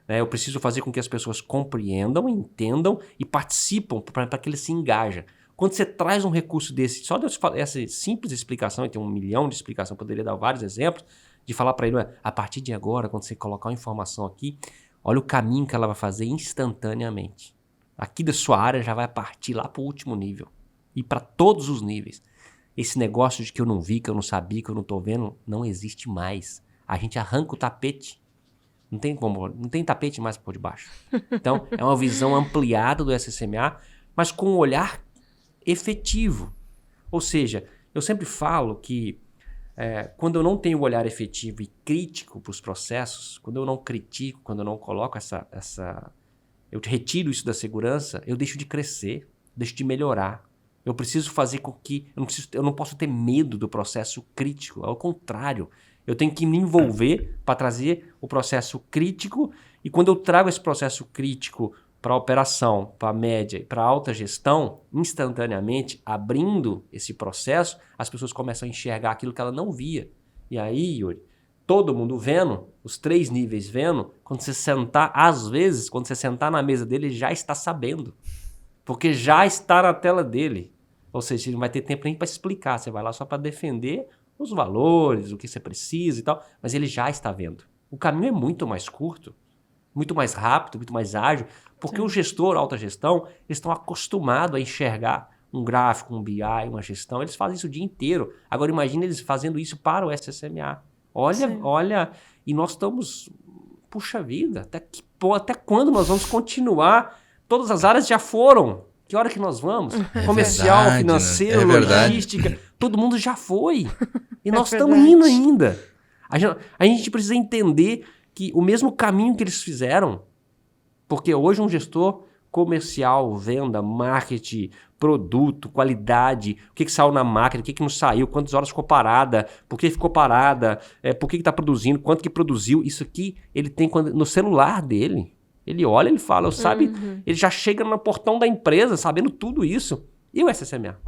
Eu preciso fazer com que as pessoas compreendam, entendam e participam para que eles se engajem. Quando você traz um recurso desse, só essa simples explicação, e tem 1 milhão de explicações, poderia dar vários exemplos, de falar para ele: a partir de agora, quando você colocar uma informação aqui, olha o caminho que ela vai fazer instantaneamente. Aqui da sua área já vai partir lá para o último nível. E para todos os níveis. Esse negócio de que eu não vi, que eu não sabia, que eu não estou vendo, não existe mais. A gente arranca o tapete. Não tem tapete mais por debaixo. Então, é uma visão ampliada do SCMA, mas com um olhar efetivo. Ou seja, eu sempre falo que quando eu não tenho o olhar efetivo e crítico para os processos, quando eu não critico, quando eu não coloco eu retiro isso da segurança, eu deixo de crescer, deixo de melhorar. Eu preciso fazer com que... Eu não posso ter medo do processo crítico. Ao contrário, eu tenho que me envolver para trazer o processo crítico, e quando eu trago esse processo crítico para a operação, para a média e para a alta gestão, instantaneamente, abrindo esse processo, as pessoas começam a enxergar aquilo que ela não via. E aí, Yuri, todo mundo vendo, os 3 níveis vendo, quando você sentar, às vezes, quando você sentar na mesa dele, ele já está sabendo. Porque já está na tela dele. Ou seja, ele não vai ter tempo nem para explicar, você vai lá só para defender os valores, o que você precisa e tal, mas ele já está vendo. O caminho é muito mais curto, muito mais rápido, muito mais ágil, porque o gestor, a alta gestão, eles estão acostumados a enxergar um gráfico, um BI, uma gestão, eles fazem isso o dia inteiro. Agora imagine eles fazendo isso para o SCMA. Olha, e nós estamos, puxa vida, até quando nós vamos continuar? Todas as áreas já foram. Que hora que nós vamos? Comercial, verdade, financeiro, né? logística, todo mundo já foi. E nós estamos indo ainda. A gente precisa entender que o mesmo caminho que eles fizeram, porque hoje um gestor comercial, venda, marketing, produto, qualidade, o que saiu na máquina, o que não saiu, quantas horas ficou parada, por que ficou parada, por que está produzindo, quanto que produziu, isso aqui ele tem no celular dele. Ele olha, ele fala, sabe, ele já chega no portão da empresa sabendo tudo isso. E o SCMA?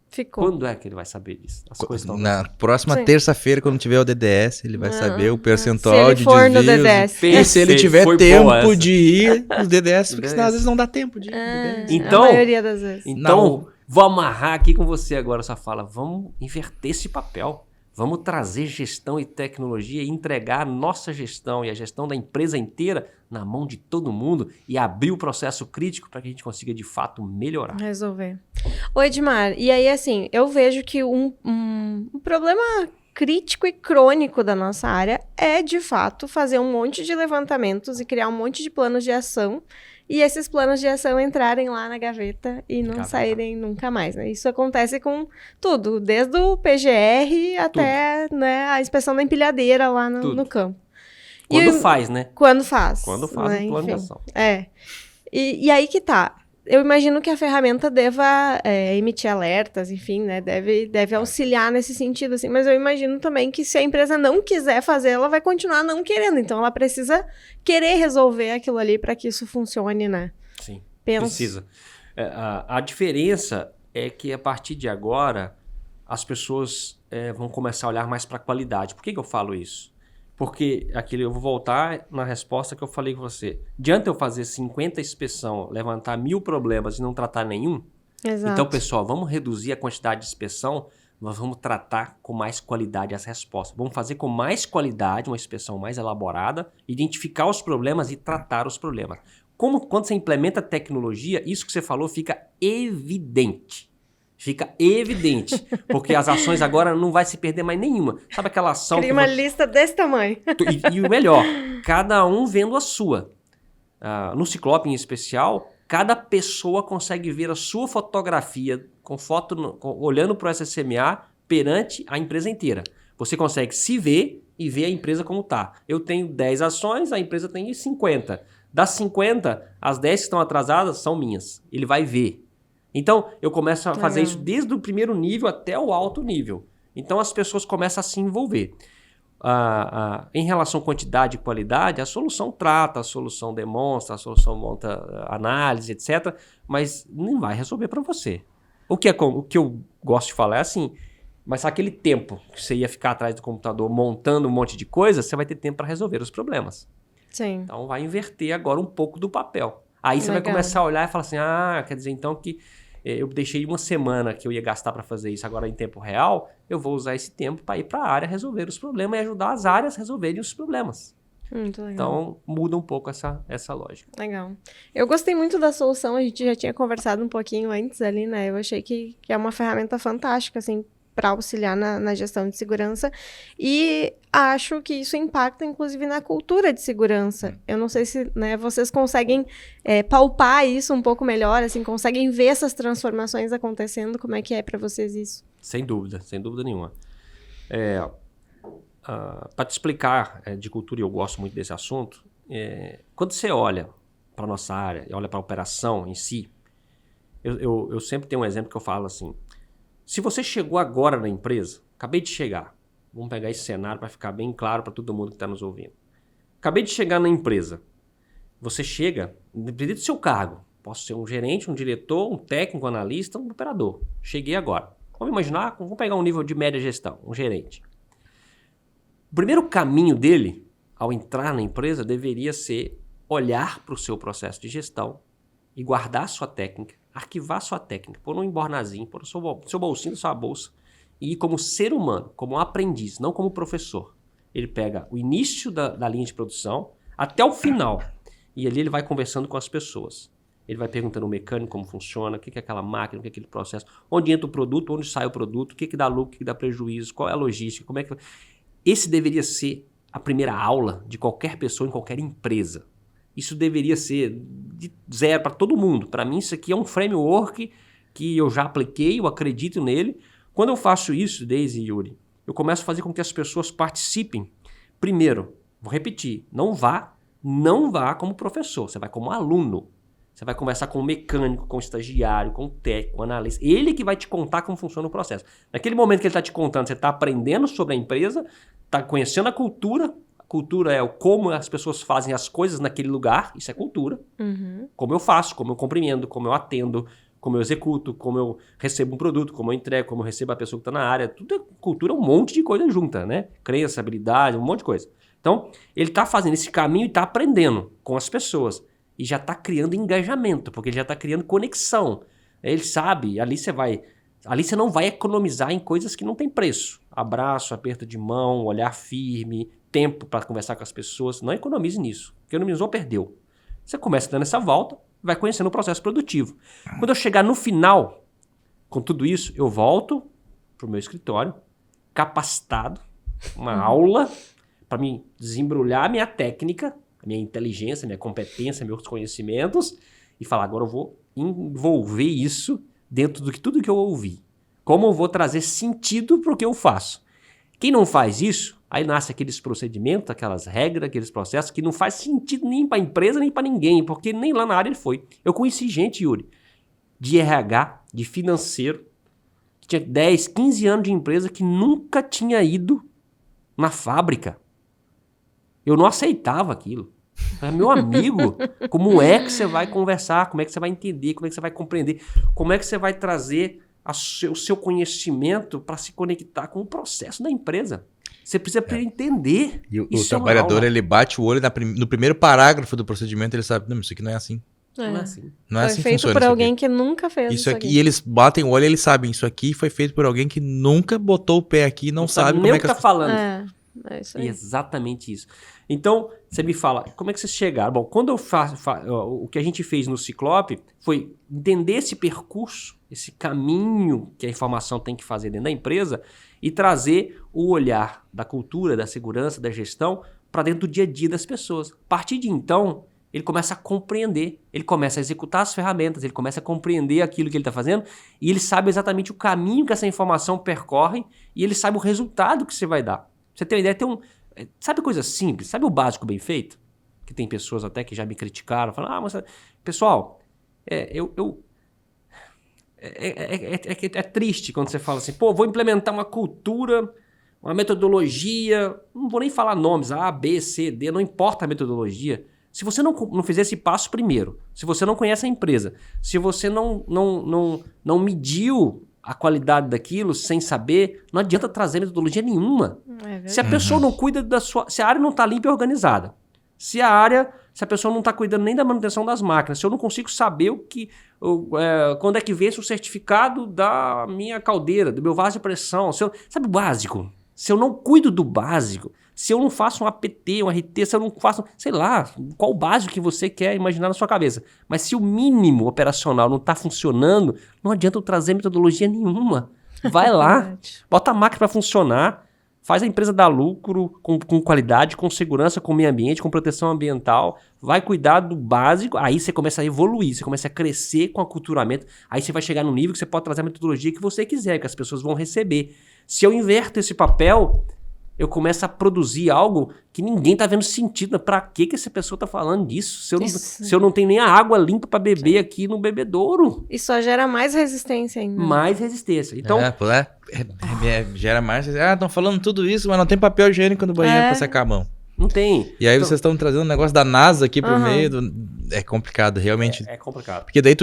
Ficou. Quando é que ele vai saber disso? As coisas estão Na próxima terça-feira, quando tiver o DDS, ele vai saber o percentual se ele de for no desvios. DDS. E se ele tiver Foi tempo de ir nos DDS, porque senão às vezes não dá tempo de ir. Então, a maioria das vezes. Então, vou amarrar aqui com você agora essa fala. Vamos inverter esse papel. Vamos trazer gestão e tecnologia e entregar a nossa gestão e a gestão da empresa inteira na mão de todo mundo e abrir o processo crítico para que a gente consiga, de fato, melhorar. Resolver. Ô, Edmar, e aí, assim, eu vejo que um problema crítico e crônico da nossa área é, de fato, fazer um monte de levantamentos e criar um monte de planos de ação e esses planos de ação entrarem lá na gaveta e não saírem nunca mais, né? Isso acontece com tudo, desde o PGR até, né, a inspeção da empilhadeira lá no campo. Quando faz, né? Quando faz. Quando faz, né? O plano de ação. E aí que tá. Eu imagino que a ferramenta deva emitir alertas, enfim, né? Deve auxiliar nesse sentido, assim. Mas eu imagino também que se a empresa não quiser fazer, ela vai continuar não querendo. Então, ela precisa querer resolver aquilo ali para que isso funcione, né? Sim, precisa. A diferença é que, a partir de agora, as pessoas vão começar a olhar mais para a qualidade. Por que eu falo isso? Porque eu vou voltar na resposta que eu falei com você. Adianta eu fazer 50 inspeção, levantar 1000 problemas e não tratar nenhum? Exato. Então, pessoal, vamos reduzir a quantidade de inspeção, nós vamos tratar com mais qualidade as respostas. Vamos fazer com mais qualidade, uma inspeção mais elaborada, identificar os problemas e tratar os problemas. Quando você implementa tecnologia, isso que você falou fica evidente. Fica evidente, porque as ações agora não vai se perder mais nenhuma. Sabe aquela ação... Cria uma lista desse tamanho. E o melhor, cada um vendo a sua. No Ciclope em especial, cada pessoa consegue ver a sua fotografia com foto, olhando para o SSMA perante a empresa inteira. Você consegue se ver e ver a empresa como está. Eu tenho 10 ações, a empresa tem 50. Das 50, as 10 que estão atrasadas são minhas. Ele vai ver. Então, eu começo a fazer isso desde o primeiro nível até o alto nível. Então, as pessoas começam a se envolver. Em relação à quantidade e qualidade, a solução trata, a solução demonstra, a solução monta análise, etc. Mas não vai resolver para você. O que eu gosto de falar é assim, mas aquele tempo que você ia ficar atrás do computador montando um monte de coisa, você vai ter tempo para resolver os problemas. Sim. Então, vai inverter agora um pouco do papel. Aí você vai começar a olhar e falar assim, quer dizer então que eu deixei uma semana que eu ia gastar para fazer isso agora em tempo real, eu vou usar esse tempo para ir para a área resolver os problemas e ajudar as áreas a resolverem os problemas. Muito legal. Então, muda um pouco essa lógica. Legal. Eu gostei muito da solução, a gente já tinha conversado um pouquinho antes ali, né? Eu achei que é uma ferramenta fantástica, assim, para auxiliar na gestão de segurança, e acho que isso impacta, inclusive, na cultura de segurança. Eu não sei se, né, vocês conseguem palpar isso um pouco melhor, assim, conseguem ver essas transformações acontecendo, como é que é para vocês isso? Sem dúvida nenhuma. Para te explicar de cultura, e eu gosto muito desse assunto, quando você olha para a nossa área, olha para a operação em si, eu sempre tenho um exemplo que eu falo assim, se você chegou agora na empresa, acabei de chegar, vamos pegar esse cenário para ficar bem claro para todo mundo que está nos ouvindo. Acabei de chegar na empresa. Você chega, independente do seu cargo, posso ser um gerente, um diretor, um técnico, um analista, um operador. Cheguei agora. Vamos imaginar, vamos pegar um nível de média gestão, um gerente. O primeiro caminho dele, ao entrar na empresa, deveria ser olhar para o seu processo de gestão e guardar a sua técnica, arquivar sua técnica, pôr um embornazinho, pôr no seu bolsinho, na sua bolsa, e ir como ser humano, como aprendiz, não como professor. Ele pega o início da linha de produção até o final, e ali ele vai conversando com as pessoas. Ele vai perguntando ao mecânico como funciona, o que é aquela máquina, o que é aquele processo, onde entra o produto, onde sai o produto, o que dá lucro, o que dá prejuízo, qual é a logística, como é que... Esse deveria ser a primeira aula de qualquer pessoa em qualquer empresa. Isso deveria ser de zero para todo mundo. Para mim, isso aqui é um framework que eu já apliquei, eu acredito nele. Quando eu faço isso, Daisy e Yuri, eu começo a fazer com que as pessoas participem. Primeiro, vou repetir, não vá como professor, você vai como aluno. Você vai conversar com o mecânico, com o estagiário, com o técnico, com o analista. Ele que vai te contar como funciona o processo. Naquele momento que ele está te contando, você está aprendendo sobre a empresa, está conhecendo a cultura. A cultura é como as pessoas fazem as coisas naquele lugar. Isso é cultura. Uhum. Como eu faço, como eu cumprimento, como eu atendo, como eu executo, como eu recebo um produto, como eu entrego, como eu recebo a pessoa que está na área. Tudo é cultura, um monte de coisa junta, né? Crença, habilidade, um monte de coisa. Então, ele está fazendo esse caminho e está aprendendo com as pessoas. E já está criando engajamento, porque ele já está criando conexão. Ele sabe, ali você não vai economizar em coisas que não tem preço. Abraço, aperto de mão, olhar firme, tempo para conversar com as pessoas. Não economize nisso. Economizou, perdeu. Você começa dando essa volta, vai conhecendo o processo produtivo. Quando eu chegar no final, com tudo isso, eu volto para o meu escritório, capacitado, uma aula, para me desembrulhar a minha técnica, a minha inteligência, a minha competência, meus conhecimentos, e falar, agora eu vou envolver isso dentro de tudo que eu ouvi. Como eu vou trazer sentido para o que eu faço. Quem não faz isso, aí nasce aqueles procedimentos, aquelas regras, aqueles processos que não faz sentido nem para a empresa, nem para ninguém, porque nem lá na área ele foi. Eu conheci gente, Yuri, de RH, de financeiro, que tinha 10, 15 anos de empresa que nunca tinha ido na fábrica. Eu não aceitava aquilo. Meu amigo, como é que você vai conversar? Como é que você vai entender? Como é que você vai compreender? Como é que você vai trazer o seu conhecimento para se conectar com o processo da empresa? Você precisa entender. E o Isso trabalhador, ele bate o olho no primeiro parágrafo do procedimento, ele sabe, não, isso aqui não é assim. Não é assim. Não é assim que Foi feito funciona por isso alguém aqui. que nunca fez isso aqui. E eles batem o olho e eles sabem, isso aqui foi feito por alguém que nunca botou o pé aqui e não sabe nem como o é que que tá falando. É isso aí. Exatamente isso. Então, você me fala, como é que vocês chegaram? Bom, quando eu o que a gente fez no Ciclope foi entender esse percurso, esse caminho que a informação tem que fazer dentro da empresa e trazer o olhar da cultura, da segurança, da gestão para dentro do dia a dia das pessoas. A partir de então, ele começa a compreender, ele começa a executar as ferramentas, ele começa a compreender aquilo que ele está fazendo e ele sabe exatamente o caminho que essa informação percorre e ele sabe o resultado que você vai dar. Você tem uma ideia, sabe coisa simples, sabe o básico bem feito? Que tem pessoas até que já me criticaram, falam, mas pessoal, é triste quando você fala assim, pô, vou implementar uma cultura, uma metodologia, não vou nem falar nomes, A, B, C, D, não importa a metodologia. Se você não fizer esse passo primeiro, se você não conhece a empresa, se você não mediu a qualidade daquilo sem saber, não adianta trazer metodologia nenhuma. Se a pessoa não cuida se a área não está limpa e organizada, se a pessoa não está cuidando nem da manutenção das máquinas, se eu não consigo saber quando é que vence o certificado da minha caldeira, do meu vaso de pressão, sabe o básico? Se eu não cuido do básico, se eu não faço um APT, um RT, se eu não faço, sei lá, qual o básico que você quer imaginar na sua cabeça. Mas se o mínimo operacional não está funcionando, não adianta eu trazer metodologia nenhuma. Vai lá, bota a máquina para funcionar, faz a empresa dar lucro com qualidade, com segurança, com meio ambiente, com proteção ambiental, vai cuidar do básico, aí você começa a evoluir, você começa a crescer com aculturamento, aí você vai chegar num nível que você pode trazer a metodologia que você quiser, que as pessoas vão receber. Se eu inverto esse papel, eu começo a produzir algo que ninguém tá vendo sentido. Pra que essa pessoa tá falando disso? Se eu não tenho nem a água limpa para beber aqui no bebedouro. E só gera mais resistência ainda. Mais resistência. Então, gera mais. Estão falando tudo isso, mas não tem papel higiênico no banheiro para secar a mão. Não tem. E aí vocês estão trazendo um negócio da NASA aqui pro meio. É complicado, realmente. É complicado. Porque daí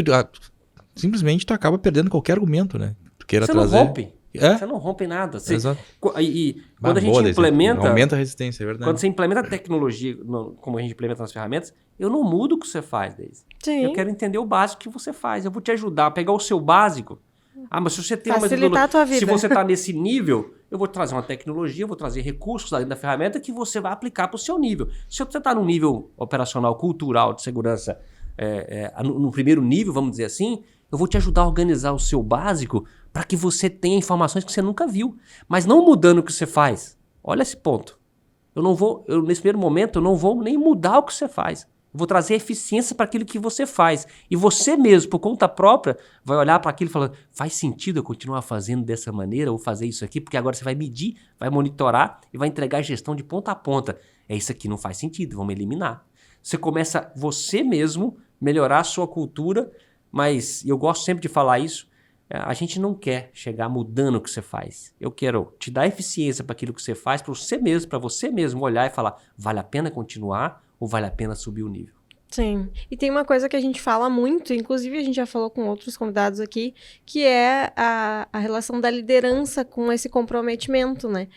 simplesmente tu acaba perdendo qualquer argumento, né? Tu queira trazer. Não rompe. Você não rompe nada. Exato. E quando a gente implementa... Aumenta a resistência, é verdade. Quando você implementa a tecnologia, como a gente implementa nas ferramentas, eu não mudo o que você faz, Deise. Sim. Eu quero entender o básico que você faz. Eu vou te ajudar a pegar o seu básico. Mas se você tem uma metodologia... a tua vida. Se você está nesse nível, eu vou trazer uma tecnologia, eu vou trazer recursos dentro da ferramenta que você vai aplicar para o seu nível. Se você está num nível operacional, cultural, de segurança, no primeiro nível, vamos dizer assim, eu vou te ajudar a organizar o seu básico para que você tenha informações que você nunca viu. Mas não mudando o que você faz. Olha esse ponto. Nesse primeiro momento, eu não vou nem mudar o que você faz. Eu vou trazer eficiência para aquilo que você faz. E você mesmo, por conta própria, vai olhar para aquilo e falar, faz sentido eu continuar fazendo dessa maneira ou fazer isso aqui? Porque agora você vai medir, vai monitorar e vai entregar a gestão de ponta a ponta. Isso aqui não faz sentido, vamos eliminar. Você começa você mesmo melhorar a sua cultura, mas eu gosto sempre de falar isso, a gente não quer chegar mudando o que você faz. Eu quero te dar eficiência para aquilo que você faz, para você mesmo olhar e falar, vale a pena continuar ou vale a pena subir o nível? Sim. E tem uma coisa que a gente fala muito, inclusive a gente já falou com outros convidados aqui, que é a relação da liderança com esse comprometimento, né?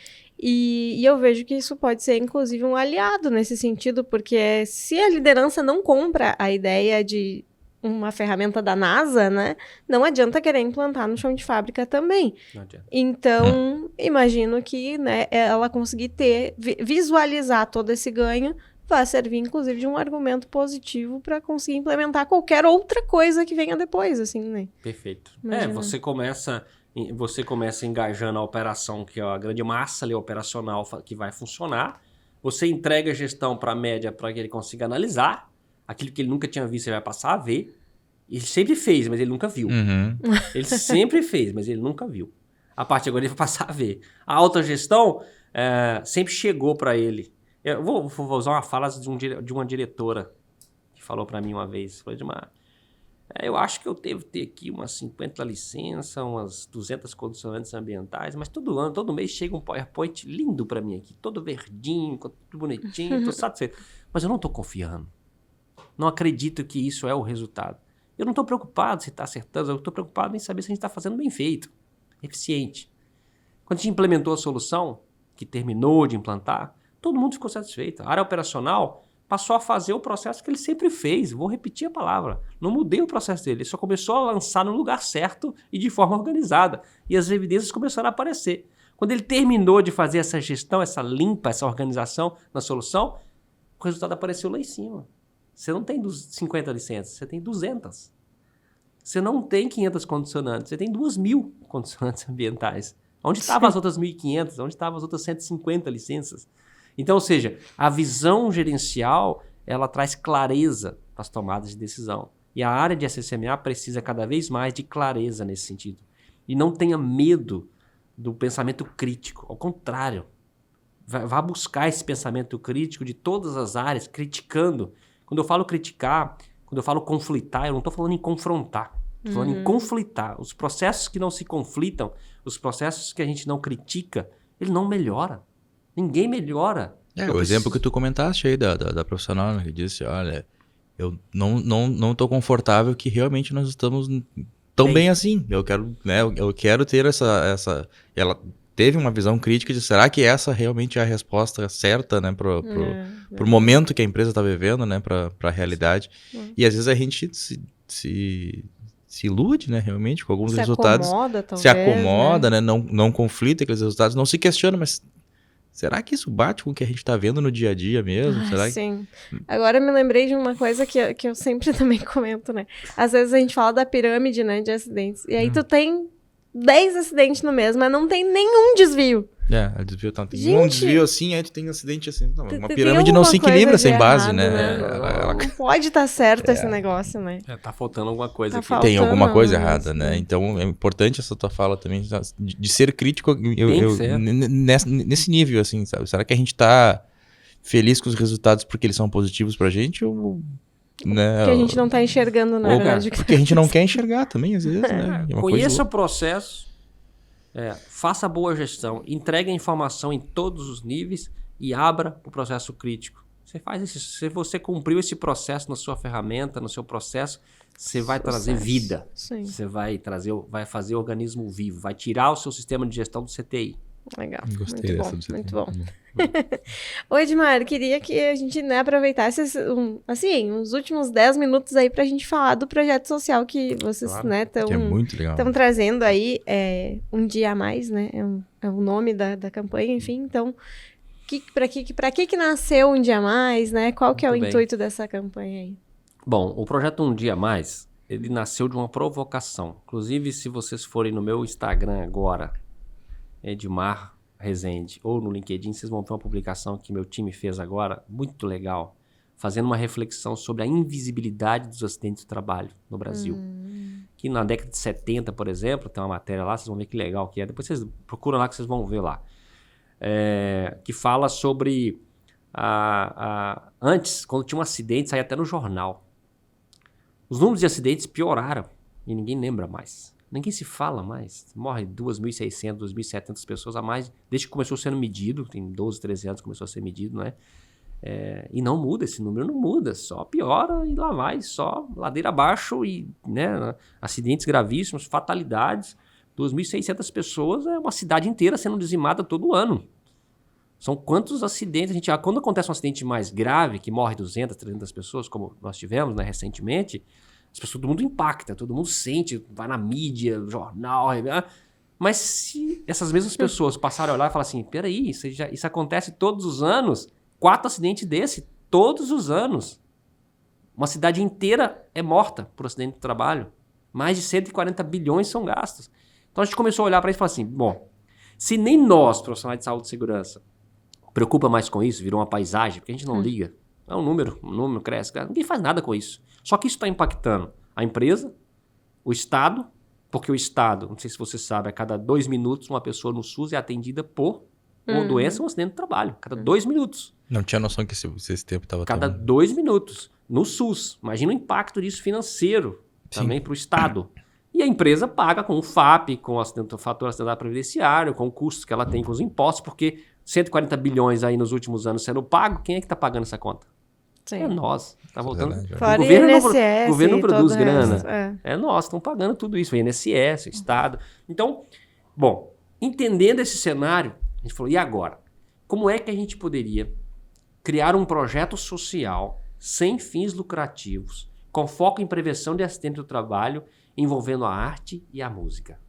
E eu vejo que isso pode ser, inclusive, um aliado nesse sentido, porque se a liderança não compra a ideia de uma ferramenta da NASA, né? Não adianta querer implantar no chão de fábrica também. Não adianta. Então, imagino que, né, ela conseguir visualizar todo esse ganho vai servir, inclusive, de um argumento positivo para conseguir implementar qualquer outra coisa que venha depois, assim, né? Perfeito. Imagina. Você começa engajando a operação, que é a grande massa ali, operacional que vai funcionar, Você entrega a gestão para a média para que ele consiga analisar. Aquilo que ele nunca tinha visto, ele vai passar a ver. Ele sempre fez, mas ele nunca viu. Ele sempre fez, mas ele nunca viu. A partir de agora ele vai passar a ver. A autogestão sempre chegou para ele. Eu vou usar uma fala de uma diretora que falou para mim uma vez. Falou, Edmar, eu acho que eu devo ter aqui umas 50 licenças, umas 200 condicionantes ambientais, mas todo mês chega um PowerPoint lindo para mim aqui, todo verdinho, tudo bonitinho, tô satisfeito. Mas eu não tô confiando. Não acredito que isso é o resultado. Eu não estou preocupado se está acertando, eu estou preocupado em saber se a gente está fazendo bem feito, eficiente. Quando a gente implementou a solução, que terminou de implantar, todo mundo ficou satisfeito. A área operacional passou a fazer o processo que ele sempre fez. Vou repetir a palavra. Não mudei o processo dele. Ele só começou a lançar no lugar certo e de forma organizada. E as evidências começaram a aparecer. Quando ele terminou de fazer essa gestão, essa limpa, essa organização na solução, o resultado apareceu lá em cima. Você não tem 50 licenças, você tem 200. Você não tem 500 condicionantes, você tem 2.000 condicionantes ambientais. Onde estavam as outras 1.500? Onde estavam as outras 150 licenças? Então, ou seja, a visão gerencial, ela traz clareza para as tomadas de decisão. E a área de SSMA precisa cada vez mais de clareza nesse sentido. E não tenha medo do pensamento crítico. Ao contrário, vá buscar esse pensamento crítico de todas as áreas, criticando. Quando eu falo criticar, quando eu falo conflitar, eu não estou falando em confrontar. Estou falando em conflitar. Os processos que não se conflitam, os processos que a gente não critica, ele não melhora. Ninguém melhora. O exemplo que tu comentaste aí da profissional, né, que disse, olha, eu não estou confortável que realmente nós estamos tão bem assim. Eu quero ter essa... Ela teve uma visão crítica de será que essa realmente é a resposta certa, né, pro momento que a empresa está vivendo, né, para a realidade. E às vezes a gente se ilude, né, realmente, com alguns resultados. Se acomoda, né? Não conflita aqueles resultados, não se questiona, mas será que isso bate com o que a gente está vendo no dia a dia mesmo? Sim. Agora eu me lembrei de uma coisa que eu sempre também comento, né? Às vezes a gente fala da pirâmide, né, de acidentes. E aí tu tem 10 acidentes no mês, mas não tem nenhum desvio. Desvio tanto. Tem um desvio assim, aí tu tem um acidente assim. Não, uma pirâmide não se equilibra sem base, né? Não pode estar certo esse negócio, né? Tá faltando alguma coisa aqui. Tem alguma coisa errada, né? Então é importante essa tua fala também, de ser crítico nesse nível, assim, sabe? Será que a gente tá feliz com os resultados porque eles são positivos pra gente ou... Né? Porque a gente não tá enxergando nada. Porque a gente não quer enxergar também, às vezes, né? Conheça o processo, faça boa gestão, entregue a informação em todos os níveis e abra o processo crítico. Você faz isso. Se você cumpriu esse processo na sua ferramenta, no seu processo, você vai trazer vida. Sim. Você vai fazer o organismo vivo, vai tirar o seu sistema de gestão do CTI. Legal. Gostei dessa do CTI. Muito bom. Ô, Edmar, queria que a gente aproveitasse uns últimos 10 minutos aí pra gente falar do projeto social que vocês que é muito legal. Estão trazendo aí um dia a mais, né? É o nome da campanha, enfim. Então, pra que nasceu Um Dia a Mais, né? Qual que é o intuito dessa campanha aí? Bom, o projeto Um Dia a Mais, ele nasceu de uma provocação. Inclusive, se vocês forem no meu Instagram agora, Edmar Rezende, ou no LinkedIn, vocês vão ver uma publicação que meu time fez agora, muito legal, fazendo uma reflexão sobre a invisibilidade dos acidentes de trabalho no Brasil. Que na década de 70, por exemplo, tem uma matéria lá, vocês vão ver que legal que é, depois vocês procuram lá que vocês vão ver lá, que fala sobre antes, quando tinha um acidente, saía até no jornal. Os números de acidentes pioraram e ninguém lembra mais. Ninguém se fala mais. Morre 2.600, 2.700 pessoas a mais, desde que começou sendo medido, tem 12, 13 anos que começou a ser medido, né? E não muda, esse número não muda, só piora e lá vai, só ladeira abaixo e, né, acidentes gravíssimos, fatalidades. 2.600 pessoas é uma cidade inteira sendo dizimada todo ano. São quantos acidentes quando acontece um acidente mais grave, que morre 200, 300 pessoas, como nós tivemos, né, recentemente, as pessoas, todo mundo impacta, todo mundo sente, vai na mídia, jornal, mas se essas mesmas pessoas passarem a olhar e falar assim, peraí, isso acontece todos os anos, 4 acidentes desse, todos os anos. Uma cidade inteira é morta por acidente de trabalho. Mais de 140 bilhões são gastos. Então a gente começou a olhar para isso e falar assim, bom, se nem nós, profissionais de saúde e segurança, preocupa mais com isso, virou uma paisagem, porque a gente não liga. É um número cresce, ninguém faz nada com isso. Só que isso está impactando a empresa, o Estado, porque o Estado, não sei se você sabe, a cada 2 minutos uma pessoa no SUS é atendida por uma doença ou um acidente de trabalho. Cada 2 minutos. Não tinha noção que esse tempo estava Cada 2 minutos no SUS. Imagina o impacto disso financeiro também para o Estado. E a empresa paga com o FAP, com o fator acidental previdenciário, com o custo que ela tem com os impostos, porque 140 bilhões aí nos últimos anos sendo pago, quem é que está pagando essa conta? Sim. É nós. Está voltando. Fora O governo INSS, o governo não produz grana. Resto, É nós, estão pagando tudo isso. O INSS, o Estado. Então, bom, entendendo esse cenário, a gente falou, e agora? Como é que a gente poderia criar um projeto social sem fins lucrativos, com foco em prevenção de acidente do trabalho, envolvendo a arte e a música?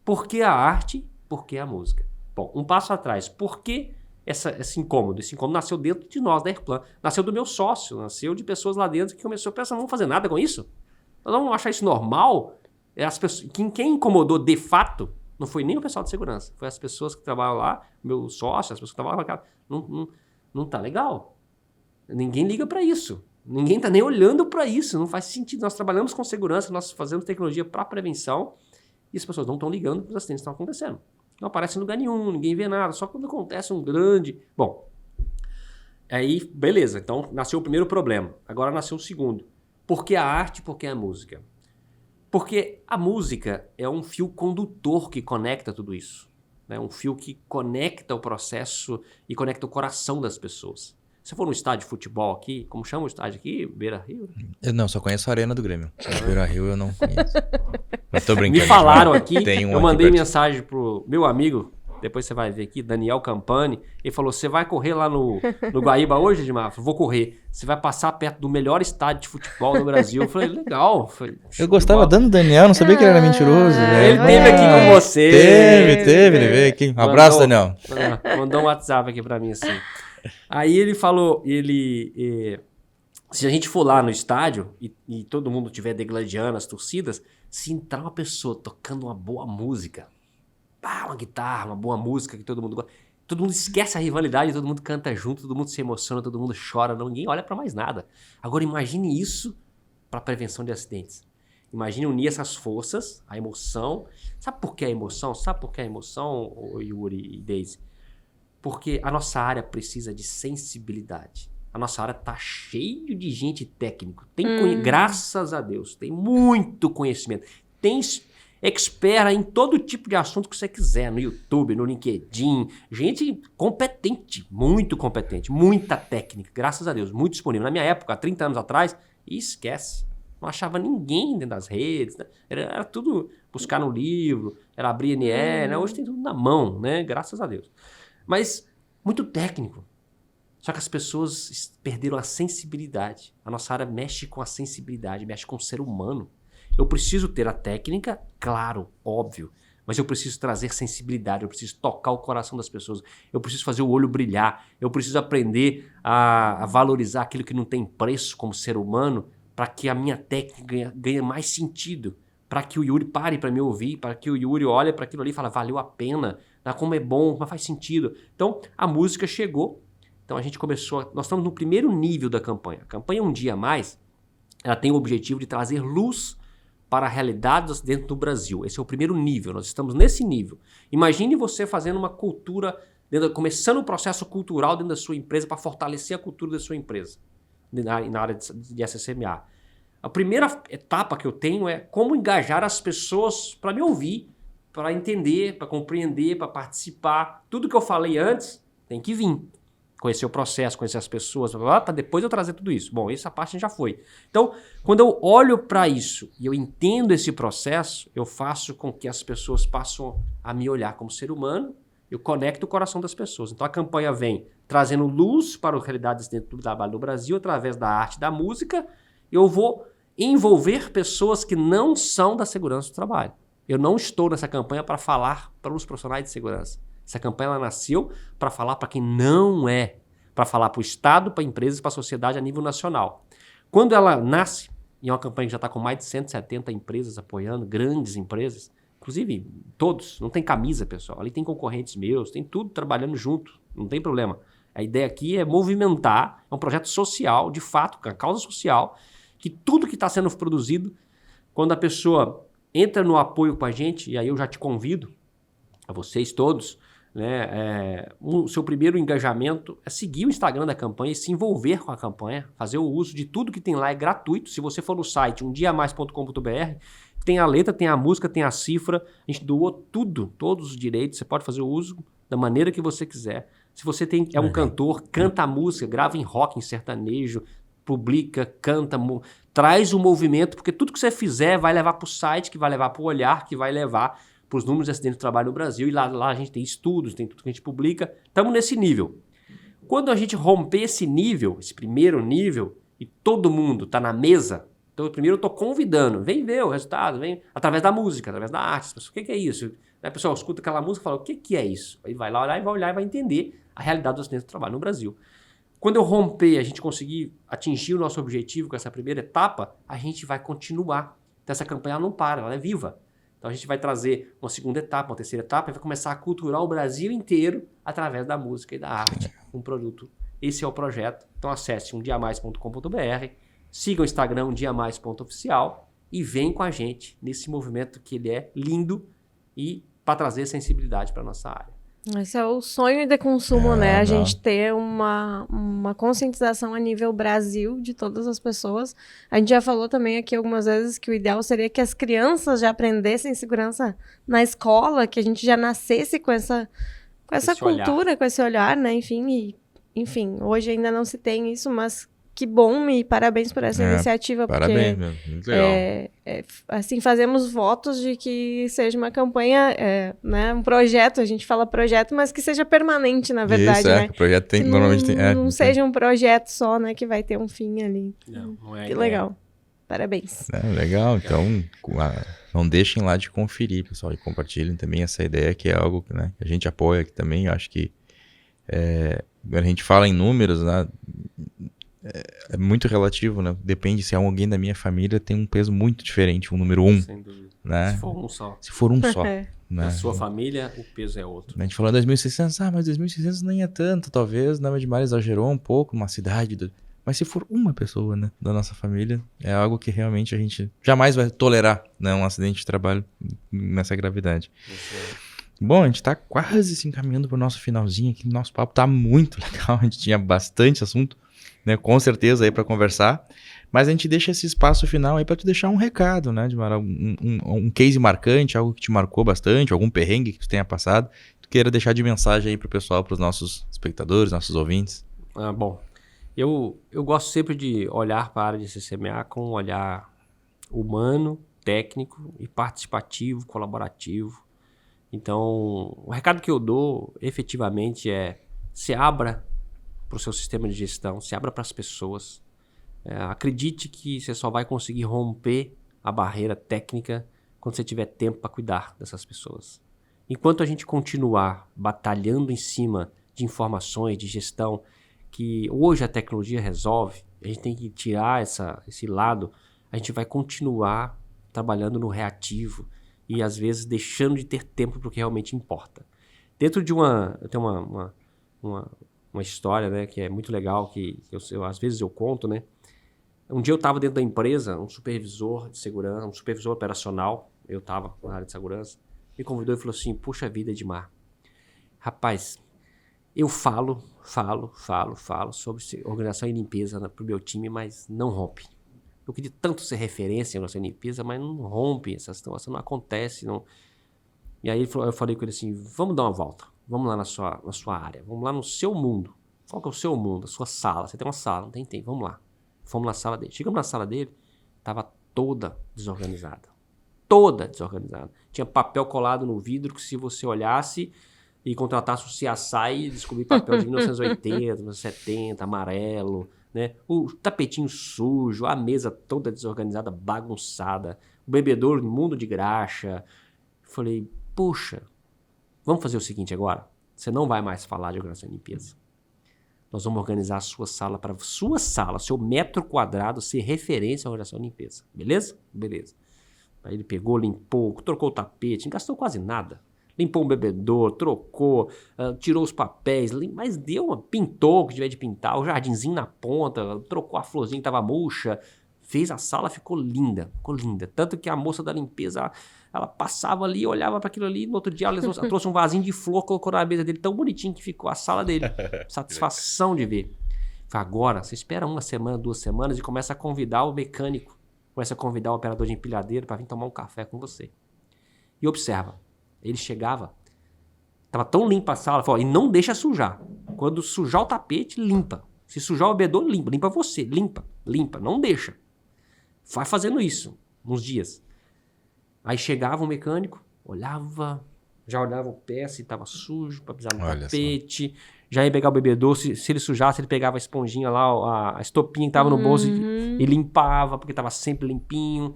Por que a arte? Por que a música? Bom, um passo atrás. Por que esse incômodo? Esse incômodo nasceu dentro de nós, da Airplan. Nasceu do meu sócio, nasceu de pessoas lá dentro que começou a pensar, não vamos fazer nada com isso? Nós vamos achar isso normal? As pessoas, quem incomodou de fato não foi nem o pessoal de segurança, foi as pessoas que trabalham lá, meu sócio, as pessoas que trabalham lá. Não tá legal. Ninguém liga para isso. Ninguém tá nem olhando para isso. Não faz sentido. Nós trabalhamos com segurança, nós fazemos tecnologia para prevenção e as pessoas não estão ligando para os acidentes que estão acontecendo. Não aparece em lugar nenhum, ninguém vê nada. Só quando acontece um grande... Bom, aí, beleza. Então, nasceu o primeiro problema. Agora nasceu o segundo. Por que a arte? Por que a música? Porque a música é um fio condutor que conecta tudo isso. Né? Um fio que conecta o processo e conecta o coração das pessoas. Se for num estádio de futebol aqui, como chama o estádio aqui? Beira-Rio? Eu não, só conheço a Arena do Grêmio. Beira-Rio eu não conheço. Mas tô brincando. Me falaram aqui, eu mandei aqui mensagem pro meu amigo, depois você vai ver aqui, Daniel Campani, ele falou, você vai correr lá no Guaíba hoje, Edmar? Eu falei, vou correr. Você vai passar perto do melhor estádio de futebol no Brasil. Eu falei, legal. Eu gostava dando Daniel, não sabia que ele era mentiroso. Ele teve aqui com você. Teve, ele veio aqui. Um abraço, Daniel. Mandou um WhatsApp aqui pra mim assim. Aí ele falou, se a gente for lá no estádio e todo mundo estiver degladiando as torcidas, se entrar uma pessoa tocando uma boa música, uma guitarra, uma boa música que todo mundo gosta, todo mundo esquece a rivalidade, todo mundo canta junto, todo mundo se emociona, todo mundo chora, ninguém olha pra mais nada. Agora imagine isso para prevenção de acidentes. Imagine unir essas forças, a emoção. Sabe por que a emoção? Yuri e Daisy? Porque a nossa área precisa de sensibilidade. A nossa área tá cheio de gente técnico. Graças a Deus, tem muito conhecimento. Tem expert em todo tipo de assunto que você quiser, no YouTube, no LinkedIn. Gente competente, muito competente, muita técnica, graças a Deus, muito disponível. Na minha época, há 30 anos atrás, esquece. Não achava ninguém dentro das redes, né? Era tudo buscar no livro, era abrir NE, né? Hoje tem tudo na mão, né? Graças a Deus. Mas muito técnico. Só que as pessoas perderam a sensibilidade. A nossa área mexe com a sensibilidade, mexe com o ser humano. Eu preciso ter a técnica, claro, óbvio, mas eu preciso trazer sensibilidade, eu preciso tocar o coração das pessoas, eu preciso fazer o olho brilhar, eu preciso aprender a valorizar aquilo que não tem preço como ser humano, para que a minha técnica ganhe mais sentido, para que o Yuri pare para me ouvir, para que o Yuri olhe para aquilo ali e fale, valeu a pena, como é bom, como faz sentido. Então, a música chegou, então a gente começou, nós estamos no primeiro nível da campanha. A campanha Um Dia a Mais, ela tem o objetivo de trazer luz para a realidade do acidente no Brasil. Esse é o primeiro nível, nós estamos nesse nível. Imagine você fazendo uma cultura, começando um processo cultural dentro da sua empresa para fortalecer a cultura da sua empresa, na área de SSMA. A primeira etapa que eu tenho é como engajar as pessoas para me ouvir, para entender, para compreender, para participar. Tudo que eu falei antes tem que vir. Conhecer o processo, conhecer as pessoas, para depois eu trazer tudo isso. Bom, essa parte já foi. Então, quando eu olho para isso e eu entendo esse processo, eu faço com que as pessoas passem a me olhar como ser humano, eu conecto o coração das pessoas. Então, a campanha vem trazendo luz para a realidade dentro do trabalho do Brasil, através da arte e da música. Eu vou envolver pessoas que não são da segurança do trabalho. Eu não estou nessa campanha para falar para os profissionais de segurança. Essa campanha ela nasceu para falar para quem não é, para falar para o Estado, para empresas, para a sociedade a nível nacional. Quando ela nasce, e é uma campanha que já está com mais de 170 empresas apoiando, grandes empresas, inclusive todos, não tem camisa, pessoal, ali tem concorrentes meus, tem tudo trabalhando junto, não tem problema. A ideia aqui é movimentar, é um projeto social, de fato, uma causa social, que tudo que está sendo produzido, quando a pessoa entra no apoio com a gente, e aí eu já te convido, a vocês todos, né, o seu primeiro engajamento é seguir o Instagram da campanha e se envolver com a campanha, fazer o uso de tudo que tem lá, é gratuito. Se você for no site umdiamais.com.br, tem a letra, tem a música, tem a cifra, a gente doou tudo, todos os direitos, você pode fazer o uso da maneira que você quiser. Se você é um cantor, canta a música, grava em rock, em sertanejo, publica, canta, traz o movimento, porque tudo que você fizer vai levar para o site, que vai levar para o Olhar, que vai levar para os números de acidentes de trabalho no Brasil, e lá a gente tem estudos, tem tudo que a gente publica, estamos nesse nível. Quando a gente romper esse nível, esse primeiro nível, e todo mundo está na mesa, então primeiro eu estou convidando, vem ver o resultado, vem através da música, através da arte, o que é isso? Aí a pessoa escuta aquela música e fala, o que é isso? Aí vai lá olhar e vai entender a realidade dos acidentes de trabalho no Brasil. Quando eu romper, a gente conseguir atingir o nosso objetivo com essa primeira etapa, a gente vai continuar. Então essa campanha não para, ela é viva. Então a gente vai trazer uma segunda etapa, uma terceira etapa, e vai começar a culturar o Brasil inteiro através da música e da arte, um produto. Esse é o projeto. Então acesse umdiamais.com.br, siga o Instagram umdiamais.oficial e vem com a gente nesse movimento que ele é lindo e para trazer sensibilidade para a nossa área. Esse é o sonho de consumo, né? A gente ter uma conscientização a nível Brasil de todas as pessoas. A gente já falou também aqui algumas vezes que o ideal seria que as crianças já aprendessem segurança na escola, que a gente já nascesse com essa cultura, olhar. Com esse olhar, né? Enfim, hoje ainda não se tem isso, mas que bom e parabéns por essa iniciativa. Parabéns, porque, muito legal. Assim, fazemos votos de que seja uma campanha, né, um projeto, a gente fala projeto, mas que seja permanente, na verdade, isso, né? O projeto tem, que normalmente tem... Não seja um projeto só, né, que vai ter um fim ali. Não é que legal. Parabéns. Legal, então não deixem lá de conferir, pessoal, e compartilhem também essa ideia, que é algo, né, que a gente apoia aqui também. Eu acho que quando a gente fala em números, né, é muito relativo, né? Depende se alguém da minha família tem um peso muito diferente, um número 1. Sem dúvida. Né? Se for um só. Né? Na sua família, o peso é outro. A gente falou 2.600, mas 2.600 nem é tanto, talvez, né? Mas exagerou um pouco, uma cidade. Mas se for uma pessoa, né, da nossa família, é algo que realmente a gente jamais vai tolerar, né? Um acidente de trabalho nessa gravidade. Bom, a gente tá quase se encaminhando pro nosso finalzinho aqui. Nosso papo tá muito legal, a gente tinha bastante assunto, né, com certeza aí para conversar, mas a gente deixa esse espaço final aí para tu deixar um recado, né, Dimar, um case marcante, algo que te marcou bastante, algum perrengue que tu tenha passado, tu queira deixar de mensagem aí pro pessoal, pros nossos espectadores, nossos ouvintes. Bom, eu gosto sempre de olhar para a área de CCMA com um olhar humano, técnico e participativo, colaborativo. Então, o recado que eu dou efetivamente é: se abra para o seu sistema de gestão, se abra para as pessoas. Acredite que você só vai conseguir romper a barreira técnica quando você tiver tempo para cuidar dessas pessoas. Enquanto a gente continuar batalhando em cima de informações, de gestão, que hoje a tecnologia resolve, a gente tem que tirar esse lado, a gente vai continuar trabalhando no reativo e às vezes deixando de ter tempo para o que realmente importa. Dentro de eu tenho uma história, né, que é muito legal, que eu às vezes eu conto, né? Um dia eu estava dentro da empresa, um supervisor de segurança, um supervisor operacional, eu estava na área de segurança, me convidou e falou assim: puxa vida, Edmar, rapaz, eu falo sobre organização e limpeza para o meu time, mas não rompe. Eu queria tanto ser referência em organização e limpeza, mas não rompe, essa situação não acontece. Não. E aí eu falei com ele assim: vamos dar uma volta, vamos lá na sua área, vamos lá no seu mundo. Qual que é o seu mundo, a sua sala? Você tem uma sala, não tem? Tem, vamos lá. Fomos na sala dele. Chegamos na sala dele, estava toda desorganizada. Toda desorganizada. Tinha papel colado no vidro que, se você olhasse e contratasse o CSI, e descobrir papel de 1980, 1970, amarelo, né? O tapetinho sujo, a mesa toda desorganizada, bagunçada, o bebedouro mundo de graxa. Falei: puxa, vamos fazer o seguinte agora? Você não vai mais falar de organização e limpeza. Nós vamos organizar a sua sala para sua sala, seu metro quadrado ser referência à organização e limpeza. Beleza? Beleza. Aí ele pegou, limpou, trocou o tapete, não gastou quase nada. Limpou um bebedouro, trocou, tirou os papéis, mas pintou o que tiver de pintar, o jardinzinho na ponta, trocou a florzinha que tava murcha, fez a sala, ficou linda. Tanto que a moça da limpeza, ela passava ali, olhava para aquilo ali, no outro dia ela trouxe um vasinho de flor, colocou na mesa dele, tão bonitinho que ficou a sala dele. Satisfação de ver. Agora, você espera 1 semana, 2 semanas e começa a convidar o mecânico, começa a convidar o operador de empilhadeira para vir tomar um café com você. E observa, ele chegava, tava tão limpa a sala, falou, e não deixa sujar. Quando sujar o tapete, limpa. Se sujar o bebedouro, limpa você, limpa, não deixa. Vai fazendo isso, uns dias. Aí chegava o mecânico, já olhava o pé se estava sujo para pisar no tapete. Já ia pegar o bebedouro, se ele sujasse, ele pegava a esponjinha lá, a estopinha que estava no bolso e limpava, porque estava sempre limpinho.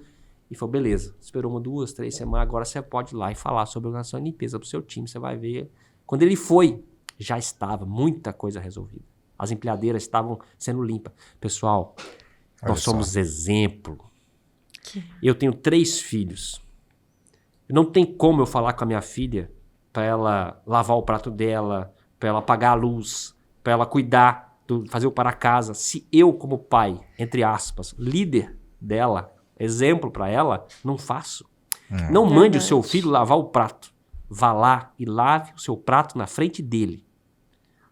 E falou, beleza, esperou 1, 2, 3 semanas, agora você pode ir lá e falar sobre organização e limpeza pro seu time, você vai ver. Quando ele foi, já estava muita coisa resolvida. As empilhadeiras estavam sendo limpas. Pessoal, nós somos exemplo. Eu tenho 3 filhos. Não tem como eu falar com a minha filha para ela lavar o prato dela, para ela apagar a luz, para ela cuidar, fazer o para-casa. Se eu, como pai, entre aspas, líder dela, exemplo para ela, não faço. Não mande o seu filho lavar o prato. Vá lá e lave o seu prato na frente dele.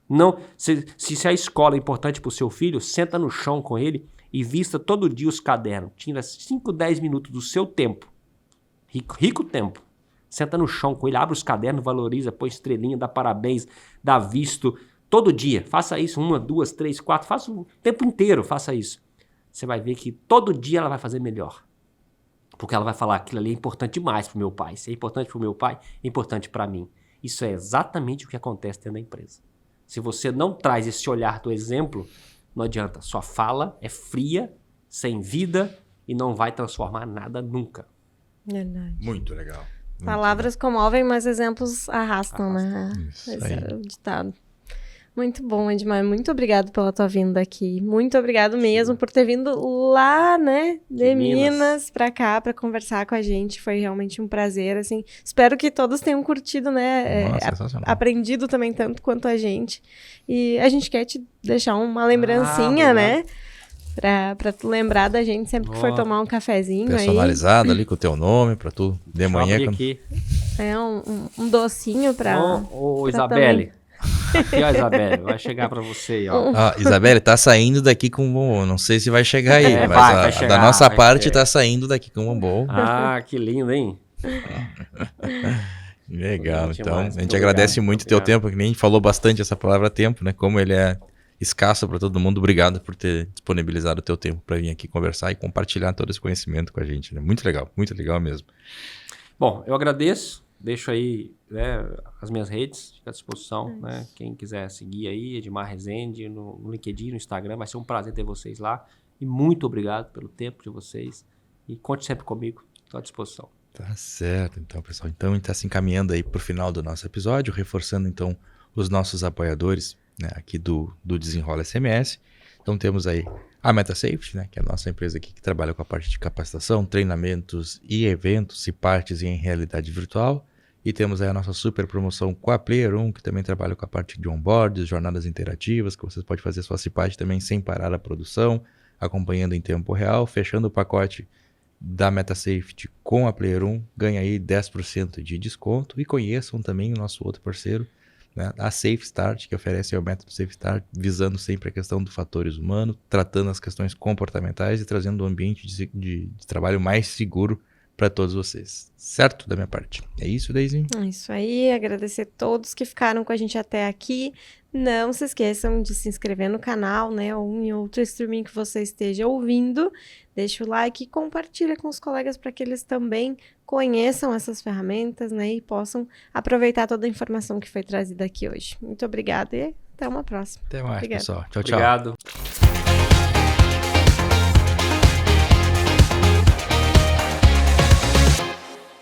Não, se a escola é importante para o seu filho, senta no chão com ele e vista todo dia os cadernos. Tira 5, 10 minutos do seu tempo. Rico tempo. Senta no chão com ele, abre os cadernos, valoriza, põe estrelinha, dá parabéns, dá visto. Todo dia. Faça isso 1, 2, 3, 4. Faça o tempo inteiro, faça isso. Você vai ver que todo dia ela vai fazer melhor. Porque ela vai falar, aquilo ali é importante demais para o meu pai. Se é importante para o meu pai, é importante para mim. Isso é exatamente o que acontece dentro da empresa. Se você não traz esse olhar do exemplo, não adianta. Sua fala é fria, sem vida e não vai transformar nada nunca. Verdade. Muito legal. Palavras comovem, mas exemplos arrastam, né? Isso Esse aí. é o ditado. Muito bom, Edmar. Muito obrigado pela tua vinda aqui. Muito obrigado mesmo por ter vindo lá, né, de Minas pra cá, pra conversar com a gente. Foi realmente um prazer, assim. Espero que todos tenham curtido, né? Sensacional. Aprendido também tanto quanto a gente. E a gente quer te deixar uma lembrancinha, né? Pra tu lembrar da gente sempre que for tomar um cafezinho personalizado ali com o teu nome, pra tu de manhã. Aqui. É um docinho pra... Ô, Isabelle. Aqui, ó, Isabelle, vai chegar pra você aí, ó. Isabelle, tá saindo daqui com um bombom. Não sei se vai chegar aí, mas vai chegar, da nossa vai parte chegar. tá saindo daqui com um bombom. Ah, que lindo, hein? Legal, Muito então demais, a gente muito agradece obrigado, muito o teu tempo, que nem a gente falou bastante essa palavra tempo, né? Como ele é escasso para todo mundo. Obrigado por ter disponibilizado o teu tempo para vir aqui conversar e compartilhar todo esse conhecimento com a gente, né? Muito legal mesmo. Bom, eu agradeço. Deixo aí, né, as minhas redes, fica à disposição, né? Quem quiser seguir aí, Edmar Rezende, no LinkedIn, no Instagram, vai ser um prazer ter vocês lá. E muito obrigado pelo tempo de vocês. E conte sempre comigo, estou à disposição. Tá certo, então, pessoal. Então, a gente está se encaminhando aí para o final do nosso episódio, reforçando, então, os nossos apoiadores, né, aqui do Desenrola SMS. Então, temos aí a MetaSafety, né, que é a nossa empresa aqui que trabalha com a parte de capacitação, treinamentos e eventos e partes em realidade virtual. E temos aí a nossa super promoção com a Player 1, que também trabalha com a parte de onboards, jornadas interativas, que vocês podem fazer sua CIPAD também sem parar a produção, acompanhando em tempo real, fechando o pacote da MetaSafety com a Player 1, ganha aí 10% de desconto. E conheçam também o nosso outro parceiro, né, a SafeStart, que oferece o método SafeStart, visando sempre a questão dos fatores humanos, tratando as questões comportamentais e trazendo um ambiente de trabalho mais seguro para todos vocês. Certo? Da minha parte. É isso, Daisy? É isso aí. Agradecer a todos que ficaram com a gente até aqui. Não se esqueçam de se inscrever no canal, né? Ou em outro streaming que você esteja ouvindo. Deixa o like e compartilha com os colegas para que eles também conheçam essas ferramentas, né? E possam aproveitar toda a informação que foi trazida aqui hoje. Muito obrigada e até uma próxima. Até mais, Obrigada. pessoal. Tchau, tchau. Obrigado.